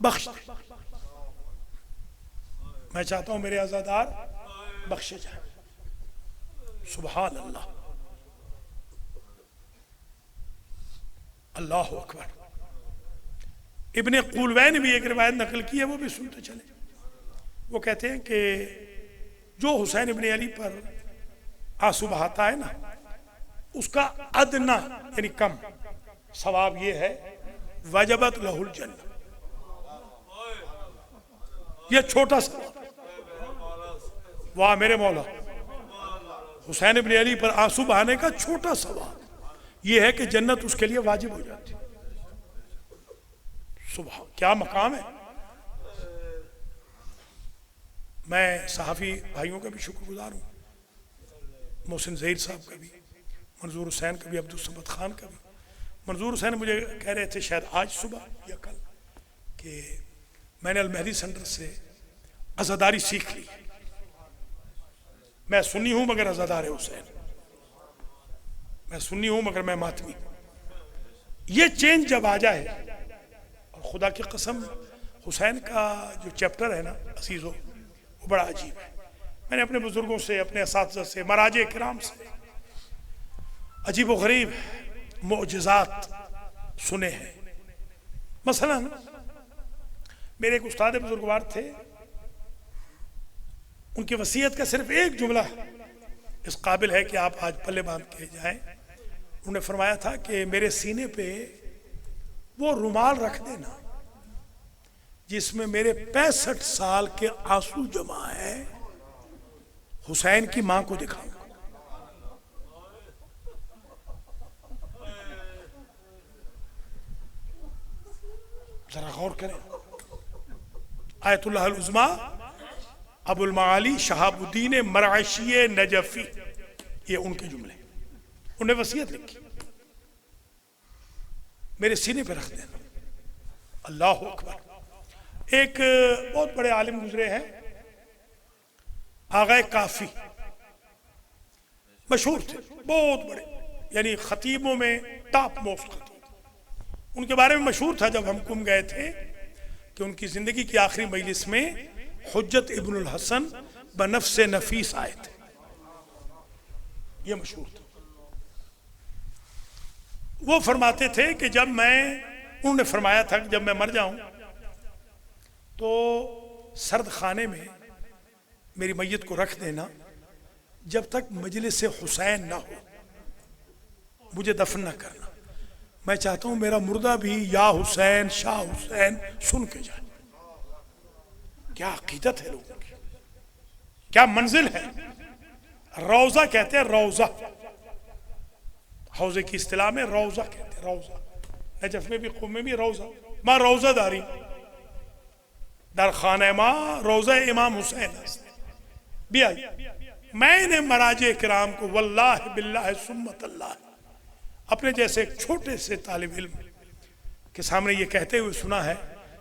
بخش دے، میں چاہتا ہوں میرے عزادار بخشے جائیں. سبحان اللہ، اللہ اکبر. ابن قولوین نے بھی ایک روایت نقل کی ہے، وہ بھی سنتے چلے. وہ کہتے ہیں کہ جو حسین ابن علی پر آنسو بہاتا ہے نا اس کا ادنا یعنی کم ثواب یہ ہے وجبت لہ الجنہ. یہ چھوٹا ثواب، واہ میرے مولا، حسین ابن علی پر آنسو بہانے کا چھوٹا ثواب یہ ہے کہ جنت اس کے لیے واجب ہو جاتی. سبحان، کیا مقام ہے. میں صحافی بھائیوں کا بھی شکر گزار ہوں، محسن ظہیر صاحب کا بھی، منظور حسین کا بھی، عبدالصمد خان کا بھی. منظور حسین مجھے کہہ رہے تھے شاید آج صبح یا کل کہ میں نے المہدی سینٹر سے عزاداری سیکھ لی. میں سنی ہوں مگر عزادار حسین، میں سنی ہوں مگر میں ماتمی. یہ چینج جب آ جائے، اور خدا کی قسم حسین کا جو چیپٹر ہے نا عزیزو وہ بڑا عجیب ہے. میں نے اپنے بزرگوں سے، اپنے اساتذہ سے، مراجع کرام سے عجیب و غریب معجزات سنے ہیں. مثلا میرے ایک استاد بزرگوار تھے، ان کی وصیت کا صرف ایک جملہ اس قابل ہے کہ آپ آج پلے باندھ کے جائیں. انہوں نے فرمایا تھا کہ میرے سینے پہ وہ رومال رکھ دینا جس میں میرے 65 سال کے آنسو جمع ہے، حسین کی ماں کو دکھاؤں. ذرا غور کریں. آیت اللہ العظمیٰ ابو المعالی شہاب الدین مرعشی نجفی، یہ ان کے جملے، انہوں نے وصیت لکھی میرے سینے پہ رکھ دینا. اللہ اکبر. ایک بہت بڑے عالم گزرے ہیں آغا کافی، مشہور تھے، بہت بڑے، یعنی خطیبوں میں ٹاپ موسٹ خطیب. ان کے بارے میں مشہور تھا جب ہم کم گئے تھے کہ ان کی زندگی کی آخری مجلس میں حجت ابن الحسن بنفس نفیس آئے تھے. یہ مشہور تھا. وہ فرماتے تھے کہ جب انہوں نے فرمایا تھا کہ جب میں مر جاؤں تو سرد خانے میں میری میت کو رکھ دینا جب تک مجلس حسین نہ ہو، مجھے دفن نہ کرنا. میں چاہتا ہوں میرا مردہ بھی یا حسین شاہ حسین سن کے جائے. کیا عقیدت ہے لوگوں کی، کیا منزل ہے. روضہ کہتے ہیں، روضہ حوضے کی اصطلاح میں روضہ کہتے ہیں. روضہ نجف میں بھی، قم میں بھی روضہ. ما روزه داریم در خانه ما روزه امام حسین است. بیائی. میں نے مراجع کرام کو واللہ باللہ سمت اللہ اپنے جیسے ایک چھوٹے سے طالب علم کے سامنے یہ کہتے ہوئے سنا ہے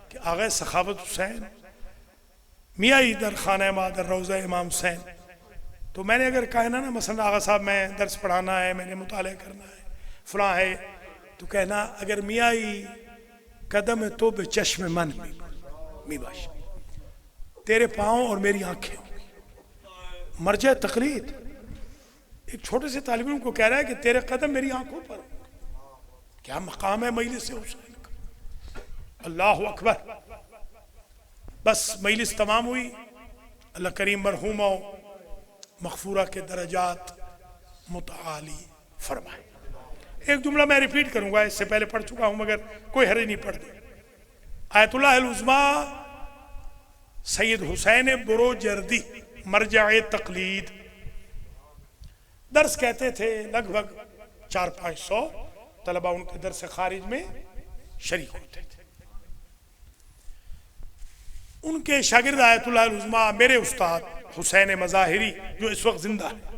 کہ آغا سخاوت حسین میاں در خانہ ما در روزہ امام حسین. تو میں نے اگر کہا نا مثلا آغا صاحب میں درس پڑھانا ہے، میں نے مطالعہ کرنا ہے، فلاں ہے، تو کہنا اگر میاں قدم تو بے چشم من می باش، تیرے پاؤں اور میری آنکھیں ہوں گی. مرجع تقلید ایک چھوٹے سے طالب علم کو کہہ رہا ہے کہ تیرے قدم میری آنکھوں پر ہوں گے. کیا مقام ہے مجلس حسین کا. اللہ اکبر. بس مجلس تمام ہوئی. اللہ کریم مرحومہ مغفورہ کے درجات متعالی فرمائے. ایک جملہ میں ریپیٹ کروں گا، اس سے پہلے پڑھ چکا ہوں مگر کوئی حرج نہیں پڑھ دے. آیت اللہ العظمیٰ سید حسین بروجردی مرجع تقلید درس کہتے تھے. لگ بھگ 400-500 طلبہ ان کے درس خارج میں شریک ہوتے تھے. ان کے شاگرد آیت اللہ العظمیٰ میرے استاد حسین مظاہری جو اس وقت زندہ ہے،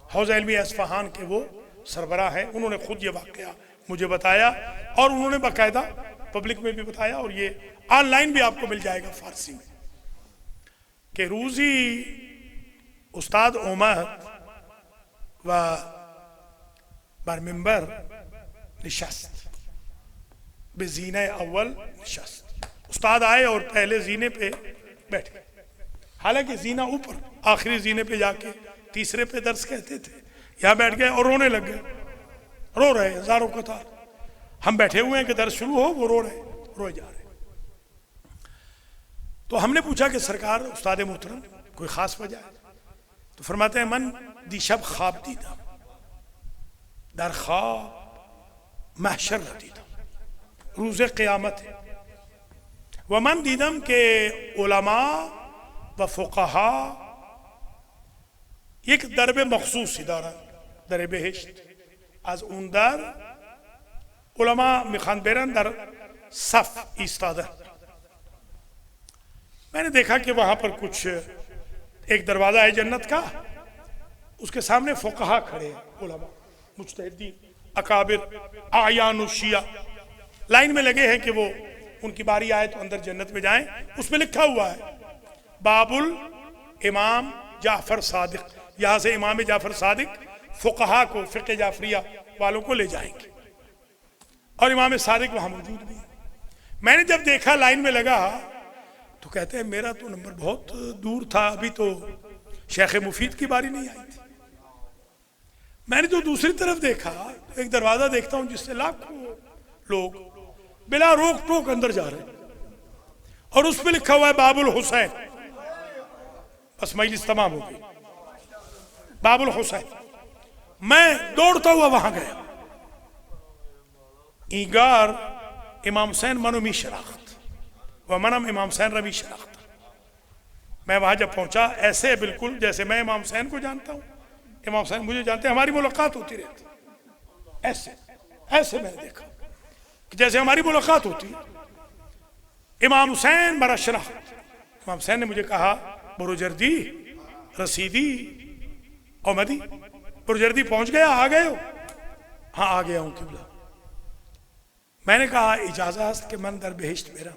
حوزہ علمی اصفہان کے وہ سربراہ ہیں. انہوں نے خود یہ واقعہ مجھے بتایا اور انہوں نے باقاعدہ پبلک میں بھی بتایا اور یہ آن لائن بھی آپ کو مل جائے گا فارسی میں، کہ روزی استاد اومد و بر منبر نشست، بے زینہ اول نشست. استاد آئے اور پہلے زینے پہ بیٹھے، حالانکہ زینہ اوپر، آخری زینے پہ جا کے تیسرے پہ درس کہتے تھے. یہاں بیٹھ گئے اور رونے لگ گئے، رو رہے ہزاروں قطار. ہم بیٹھے ہوئے ہیں کہ درس شروع ہو، وہ رو رہے، روئے جا رہے. تو ہم نے پوچھا کہ سرکار استاد محترم کوئی خاص وجہ ہے؟ تو فرماتے ہیں من دیشب خواب دیدم، در خواب محشر را دیدم، روز قیامت ہے. و من دیدم کہ علماء و فقہا یک درب مخصوصی دارن، در بهشت. از اون در علماء میخوان برن در صف ایستاده. میں نے دیکھا کہ وہاں پر کچھ ایک دروازہ ہے جنت کا، اس کے سامنے فقہا کھڑے ہیں، علماء مجتہدین اکابر اعیان الشیعہ لائن میں لگے ہیں کہ وہ ان کی باری آئے تو اندر جنت میں جائیں. اس میں لکھا ہوا ہے باب الامام جعفر صادق. یہاں سے امام جعفر صادق فقہا کو، فقہ جعفریہ والوں کو لے جائیں گے، اور امام صادق وہاں موجود بھی ہیں. میں نے جب دیکھا لائن میں لگا تو کہتے ہیں میرا تو نمبر بہت دور تھا، ابھی تو شیخ مفید کی باری نہیں آئی تھی. میں نے جو دوسری طرف دیکھا ایک دروازہ دیکھتا ہوں جس سے لاکھوں لوگ بلا روک ٹوک اندر جا رہے ہیں، اور اس پہ لکھا ہوا ہے باب الحسین. بس مجلس تمام ہو گئی. باب الحسین. میں دوڑتا ہوا وہاں گیا. ایگار امام حسین منو می شناخت و منم امام حسین رمی شناخت. میں وہاں جب پہنچا ایسے بالکل جیسے میں امام حسین کو جانتا ہوں، امام حسین مجھے جانتے ہیں، ہماری ملاقات ہوتی رہتی. ایسے میں نے دیکھا کہ جیسے ہماری ملاقات ہوتی. امام حسین مرا شناخت. امام حسین نے مجھے کہا بروجردی رسیدی اومدی. بروجردی پہنچ گیا، آ گئے ہو؟ ہاں آ گیا ہوں قبلہ. میں نے کہا اجازت کہ من در بہشت میرا.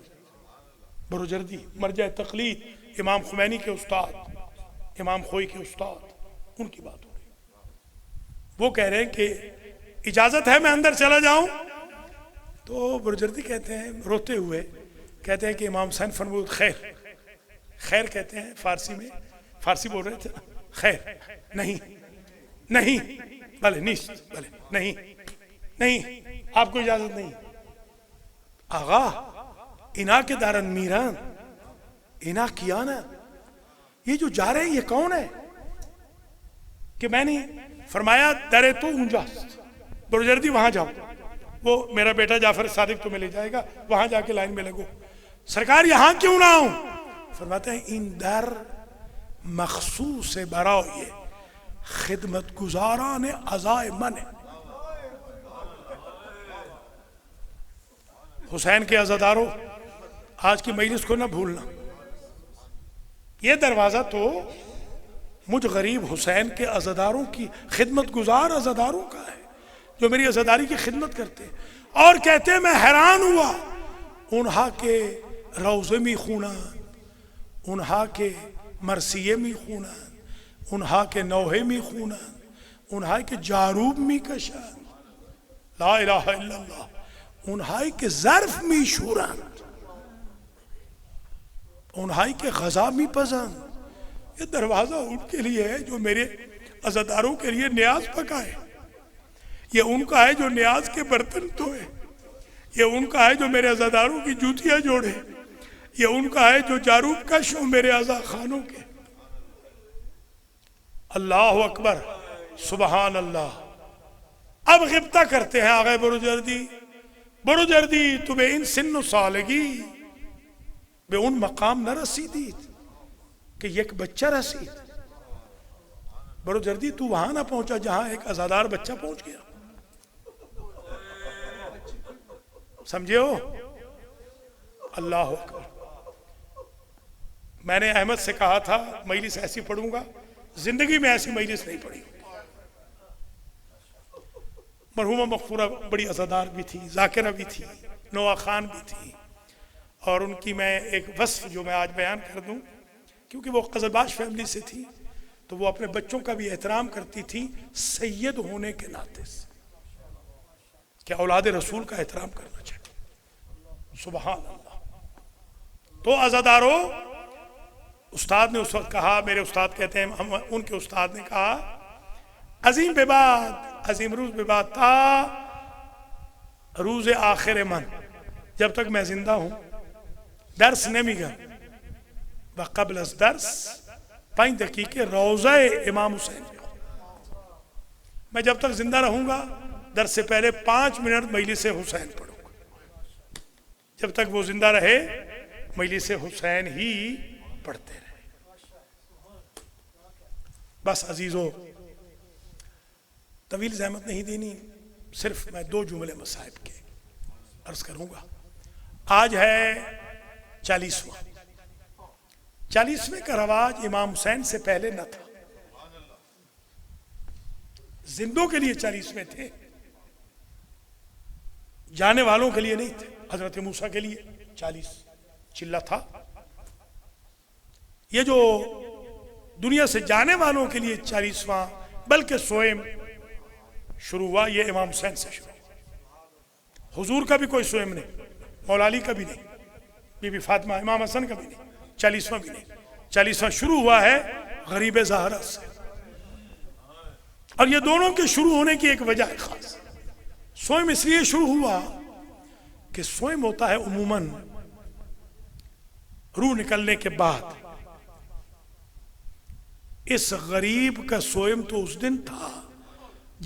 بروجردی مرجع تقلید امام خمینی کے استاد، امام خوئی کے استاد، ان کی بات ہو رہی. وہ کہہ رہے ہیں کہ اجازت ہے میں اندر چلا جاؤں؟ تو بروجردی کہتے ہیں روتے ہوئے، کہتے ہیں کہ امام حسین فرمود خیر. خیر کہتے ہیں فارسی میں، فارسی بول رہے تھے، خیر نہیں بھلے نیست، بھلے نہیں آپ کو اجازت نہیں. آغا اینا کے دارن میران اینا کیا نا، یہ جو جا رہے ہیں یہ کون ہے؟ کہ میں نے فرمایا درے تو اونجاست. بروجردی وہاں جاؤ، وہ میرا بیٹا جعفر صادق تو میں لے جائے گا، وہاں جا کے لائن میں لگو. سرکار یہاں کیوں نہ آؤں؟ فرماتے ہیں ان در مخصوص برائے خدمت گزاران عزائے من ہے. حسین کے عزاداروں، آج کی مجلس کو نہ بھولنا، یہ دروازہ تو مجھ غریب حسین کے عزاداروں کی خدمت گزار عزاداروں کا ہے، جو میری عزاداری کی خدمت کرتے ہیں اور کہتے ہیں میں حیران ہوا انہا کے روزے می خونان، انہا کے مرثیے می خونان، انہا کے نوحے می خونان، انہا کے جاروب می کشان، لا الہ الا اللہ، انہا کے ظرف می شوران، انہا کے غذا می پزان۔ یہ دروازہ ان کے لیے ہے جو میرے عزاداروں کے لیے نیاز پکائے، یہ ان کا ہے جو نیاز کے برتن دھوئے، یہ ان کا ہے جو میرے عزاداروں کی جوتیاں جوڑے، یہ ان کا ہے جو جاروب کش ہوں میرے عزا خانوں کے۔ اللہ اکبر، سبحان اللہ۔ اب غبطہ کرتے ہیں آغا بروجردی، بروجردی تمہیں ان سن و سالگی بے ان مقام نہ رسیدید کہ یک بچہ رسید۔ بروجردی تو وہاں نہ پہنچا جہاں ایک عزادار بچہ پہنچ گیا، سمجھے ہو؟ اللہ اکبر۔ میں نے احمد سے کہا تھا مجلس ایسی پڑھوں گا، زندگی میں ایسی مجلس نہیں پڑھی۔ مرحومہ مغفورہ بڑی عزادار بھی تھی، ذاکرہ بھی تھی، نوح خان بھی تھی، اور ان کی میں ایک وصف جو میں آج بیان کر دوں، کیونکہ وہ قزلباش فیملی سے تھی تو وہ اپنے بچوں کا بھی احترام کرتی تھی سید ہونے کے ناطے سے، کہ اولاد رسول کا احترام کرنا چاہیے۔ سبحان اللہ۔ تو عزادارو، استاد نے اس وقت کہا، میرے استاد کہتے ہیں، ہم ان کے استاد نے کہا عظیم بے بعد، عظیم روز بے بعد تا روز آخر من، جب تک میں زندہ ہوں درس نمیگم و قبل از درس 5 دقیقے روضہ امام حسین، میں جب تک زندہ رہوں گا درس سے پہلے 5 منٹ مجلس حسین پڑھوں گا، جب تک وہ زندہ رہے مجلس حسین ہی پڑھتے رہے۔ بس عزیزو، طویل زحمت نہیں دینی، صرف میں 2 جملے مصائب کے عرض کروں گا۔ آج ہے 40واں، 40ویں کا رواج امام حسین سے پہلے نہ تھا، زندوں کے لیے 40ویں تھے، جانے والوں کے لیے نہیں تھے۔ حضرت موسیٰ کے لیے 40 چلہ تھا، یہ جو دنیا سے جانے والوں کے لیے 40واں بلکہ سوئم شروع ہوا، یہ امام حسین سے شروع ہوا۔ حضور کا بھی کوئی سوئم نہیں، مولا علی کا بھی نہیں، بی بی فاطمہ، امام حسن کا بھی نہیں، 40واں بھی نہیں۔ 40واں شروع ہوا ہے غریب زہرا سے، اور یہ دونوں کے شروع ہونے کی ایک وجہ ہے خاص۔ سوئم اس لیے شروع ہوا کہ سوئم ہوتا ہے عموماً روح نکلنے کے بعد، اس غریب کا سوئم تو اس دن تھا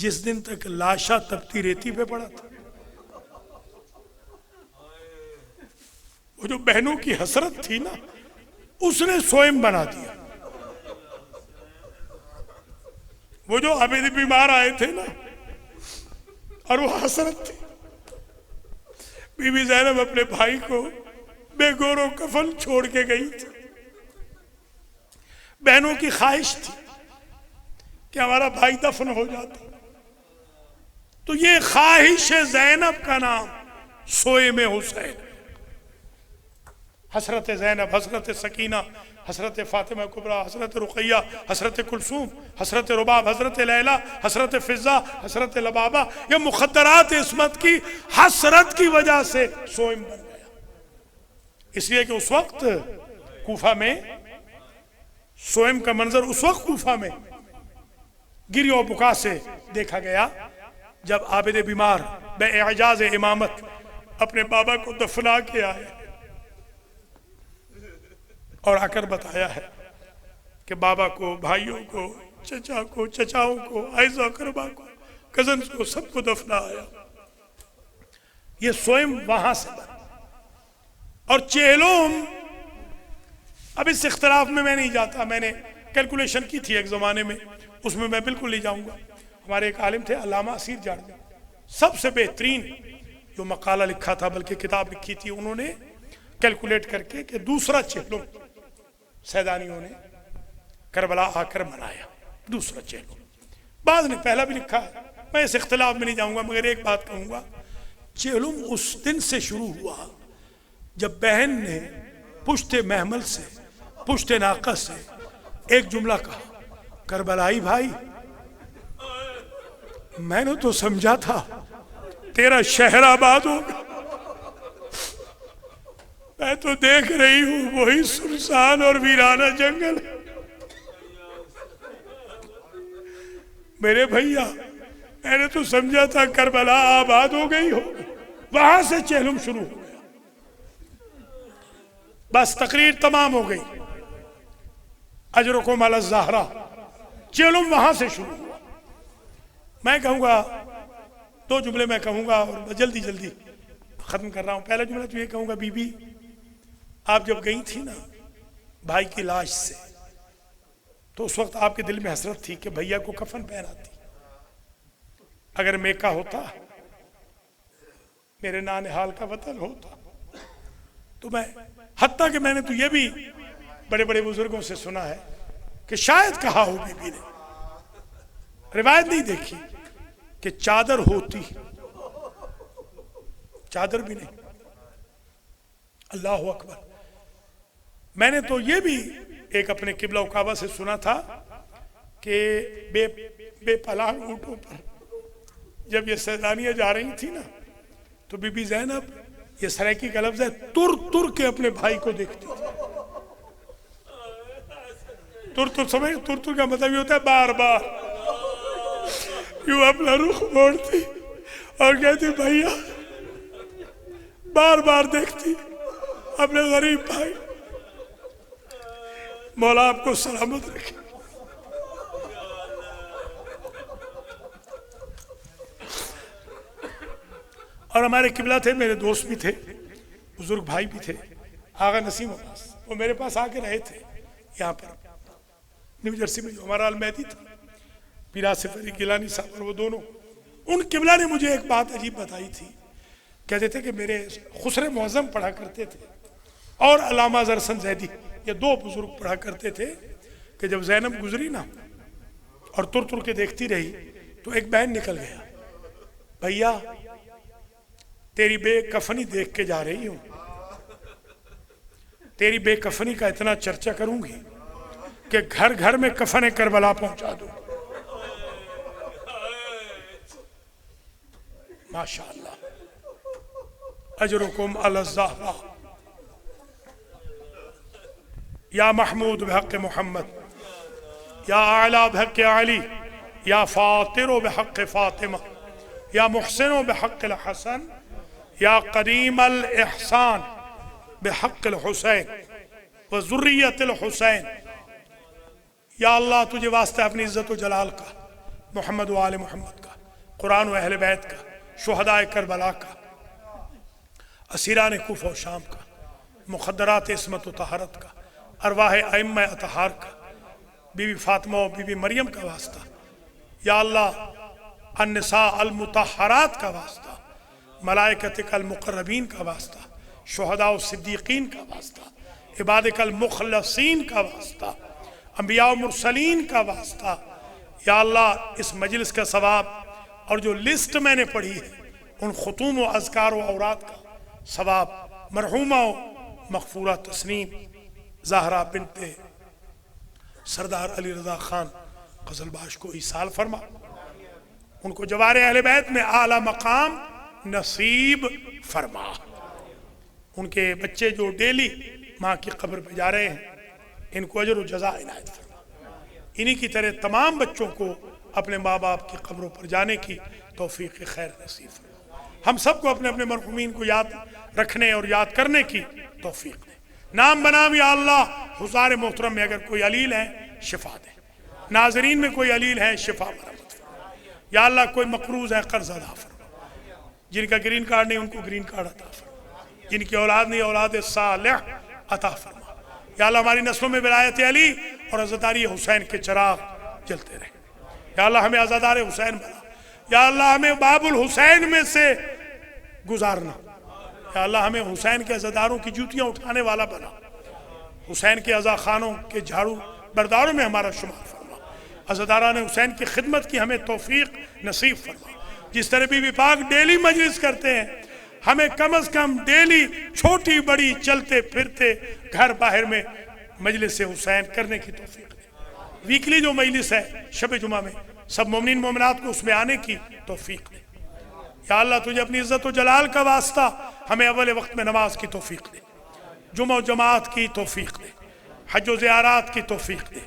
جس دن تک لاشا تپتی ریتی پہ پڑا تھا۔ وہ جو بہنوں کی حسرت تھی نا، اس نے سوئم بنا دیا۔ وہ جو عابد بیمار آئے تھے نا، اور وہ حسرت تھی، بی بی زینب اپنے بھائی کو بے گور و کفن چھوڑ کے گئی تھی، بہنوں کی خواہش تھی کہ ہمارا بھائی دفن ہو جاتا، تو یہ خواہش زینب کا نام سوئم حسین۔ حسرت زینب، حسرت سکینہ، حسرت فاطمہ کبریٰ، حسرت رقیہ، حسرت کلثوم، حسرت رباب، حسرت لیلہ، حسرت فضہ، حسرت لبابہ، یہ مخدرات عصمت کی حسرت کی وجہ سے سوئم بن گیا۔ اس لیے کہ اس وقت کوفہ میں سوئم کا منظر، اس وقت کوفہ میں گری و بکا سے دیکھا گیا جب عابد بیمار بے اعجاز امامت اپنے بابا کو دفنا کے آئے اور آ کر بتایا ہے کہ بابا کو، بھائیوں کو، چچا کو، چچاؤں کو، عائزہ اقربا کو، کزنز کو، سب کو دفنا آیا۔ یہ سوئم وہاں سے بنا۔ اور چہلوم، اب اس اختلاف میں میں نہیں جاتا، میں نے کیلکولیشن کی تھی ایک زمانے میں، اس میں بالکل نہیں جاؤں گا۔ ہمارے ایک عالم تھے علامہ اسیر جاردی، سب سے بہترین جو مقالہ لکھا تھا بلکہ کتاب لکھی تھی، انہوں نے کیلکولیٹ کر کے کہ دوسرا چہلم سیدانیوں نے کربلا آ کر منایا، دوسرا چہلم۔ بعض نے پہلا بھی لکھا ہے، میں اس اختلاف میں نہیں جاؤں گا، مگر ایک بات کہوں گا، چہلم اس دن سے شروع ہوا جب بہن نے پشت محمل سے، پشت ناقہ سے ایک جملہ کہا، کربلائی بھائی میں نے تو سمجھا تھا تیرا شہر آباد ہوگا، میں تو دیکھ رہی ہوں وہی سنسان اور ویرانہ جنگل۔ میرے بھیا میں نے تو سمجھا تھا کربلا آباد ہو گئی ہو۔ وہاں سے چہلم شروع ہو گیا، بس تقریر تمام ہو گئی، اجرکم علی الزہرا، چہلم وہاں سے شروع ہوا۔ میں کہوں گا دو جملے میں کہوں گا اور جلدی جلدی ختم کر رہا ہوں۔ پہلا جملہ تو یہ کہوں گا، بی بی آپ جب گئی تھی نا بھائی کی لاش سے، تو اس وقت آپ کے دل میں حسرت تھی کہ بھیا کو کفن پہناتی، اگر میکا ہوتا، میرے نانہال کا وطن ہوتا تو میں، حتیٰ کہ میں نے تو یہ بھی بڑے بڑے بزرگوں سے سنا ہے کہ شاید کہا ہو بی بی نے، روایت نہیں دیکھی، کہ چادر ہوتی، چادر بھی نہیں۔ اللہ اکبر۔ میں نے تو یہ بھی ایک اپنے قبلہ و کعبہ سے سنا تھا کہ بے پلان اونٹوں پر جب یہ سیدانیاں جا رہی تھی نا تو بی بی زینب، یہ سرائکی کا لفظ ہے، تر تر کے اپنے بھائی کو دیکھتی تھی۔ تر تر سمجھ، تر تر کا مطلب یہ ہوتا ہے بار بار یوں اپنا رخ موڑتی اور کہتی بھیا، بار بار دیکھتی اپنے غریب بھائی، مولا آپ کو سلامت رکھے۔ اور ہمارے قبلہ تھے، میرے دوست بھی تھے، بزرگ بھائی بھی تھے، آغا نسیم عباس، وہ میرے پاس آ کے رہے تھے یہاں پر نیو جرسی میں، جو ہمارا المہدی تھا، پیر آصف علی گیلانی صاحب، اور وہ دونوں، ان قبلہ نے مجھے ایک بات عجیب بتائی تھی، کہتے تھے کہ میرے خسر معظم پڑھا کرتے تھے اور علامہ زرسن زیدی، یہ دو بزرگ پڑھا کرتے تھے کہ جب زینب گزری نا اور تر تر کے دیکھتی رہی تو ایک بہن نکل گیا، بھیا تیری بے کفنی دیکھ کے جا رہی ہوں، تیری بے کفنی کا اتنا چرچا کروں گی کہ گھر گھر میں کفن کربلا پہنچا دوں۔ ماشاءاللہ، اجرکم علی الزہرا، یا محمود بحق محمد، یا اعلیٰ بحق علی، یا فاطر بحق فاطمہ، یا محسن بحق الحسن، یا قدیم الاحسان بحق الحسین وذریت الحسین۔ یا اللہ تجھے واسطہ اپنی عزت و جلال کا، محمد و آل محمد کا، قرآن و اہل بیت کا، شہداء کربلا کا، اسیران کوفہ و شام کا، مخدرات عصمت و طہارت کا، ارواح ائمہ اطہار کا، بی بی فاطمہ و بی بی مریم کا واسطہ، یا اللہ النساء المطہرات کا واسطہ، ملائکتک المقربین کا واسطہ، شہداء و صدیقین کا واسطہ، عبادک المخلصین کا واسطہ، انبیاء و مرسلین کا واسطہ، یا اللہ اس مجلس کا ثواب اور جو لسٹ میں نے پڑھی ہے ان ختوم و اذکار و اوراد کا ثواب مرحومہ و مغفورہ تسنیم زہرا بنت سردار علی رضا خان قزلباش کو ایصال فرما، ان کو جوار اہل بیت میں اعلیٰ مقام نصیب فرما، ان کے بچے جو ڈیلی ماں کی قبر پہ جا رہے ہیں ان کو اجر و جزا عنایت فرما، انہی کی طرح تمام بچوں کو اپنے ماں باپ کی قبروں پر جانے کی توفیق خیر نصیب فرما، ہم سب کو اپنے اپنے مرحومین کو یاد رکھنے اور یاد کرنے کی توفیق دے، نام بنام یا اللہ حضار محترم میں اگر کوئی علیل ہے شفا دے، ناظرین میں کوئی علیل ہے شفا مرحمت فرما، یا اللہ کوئی مقروض ہے قرض ادا فرما، جن کا گرین کارڈ نہیں ان کو گرین کارڈ عطا فرما، جن کی اولاد نہیں اولاد صالح عطا فرما، یا اللہ ہماری نسلوں میں ولایت علی اور عزاداری حسین کے چراغ جلتے رہے، یا اللہ ہمیں عزادار حسین بنا، یا اللہ ہمیں باب الحسین میں سے گزارنا۔ یا اللہ ہمیں حسین کے عزاداروں کی جوتیاں اٹھانے والا بنا، حسین کے عزا خانوں کے جھاڑو برداروں میں ہمارا شمار فرما، عزاداران حسین کی خدمت کی ہمیں توفیق نصیب فرما۔ جس طرح بی بی پاک ڈیلی مجلس کرتے ہیں، ہمیں کم از کم ڈیلی چھوٹی بڑی چلتے پھرتے گھر باہر میں مجلس حسین کرنے کی توفیق دے۔ ویکلی جو مجلس ہے شب جمعہ میں، سب مومنین مومنات کو اس میں آنے کی توفیق دے۔ یا اللہ تجھے اپنی عزت و جلال کا واسطہ ہمیں اول وقت میں نماز کی توفیق دے، جمعہ و جماعت کی توفیق دے، حج و زیارات کی توفیق دے،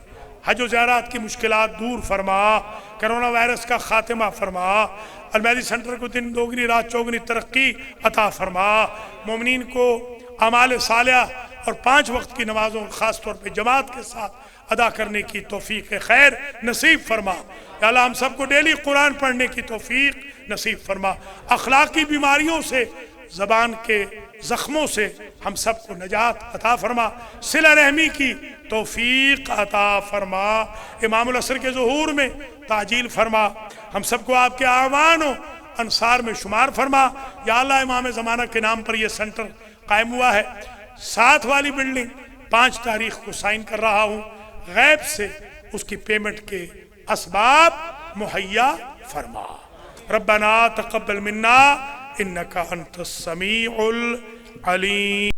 حج و زیارات کی مشکلات دور فرما، کرونا وائرس کا خاتمہ فرما، المہدی سینٹر کو دن دوگنی رات چوگنی ترقی عطا فرما، مومنین کو اعمال صالحہ اور 5 وقت کی نمازوں خاص طور پہ جماعت کے ساتھ ادا کرنے کی توفیق خیر نصیب فرما۔ یا اللہ ہم سب کو ڈیلی قرآن پڑھنے کی توفیق نصیب فرما، اخلاقی بیماریوں سے، زبان کے زخموں سے ہم سب کو نجات عطا فرما، صلہ رحمی کی توفیق عطا فرما، امام العصر کے ظہور میں تعجیل فرما، ہم سب کو آپ کے اعوان و انصار میں شمار فرما۔ یا اللہ امام زمانہ کے نام پر یہ سینٹر قائم ہوا ہے، 7 والی بلڈنگ 5 تاریخ کو سائن کر رہا ہوں، غیب سے اس کی پیمنٹ کے اسباب مہیا فرما۔ ربنا تقبل منا انک انت السمیع العلیم۔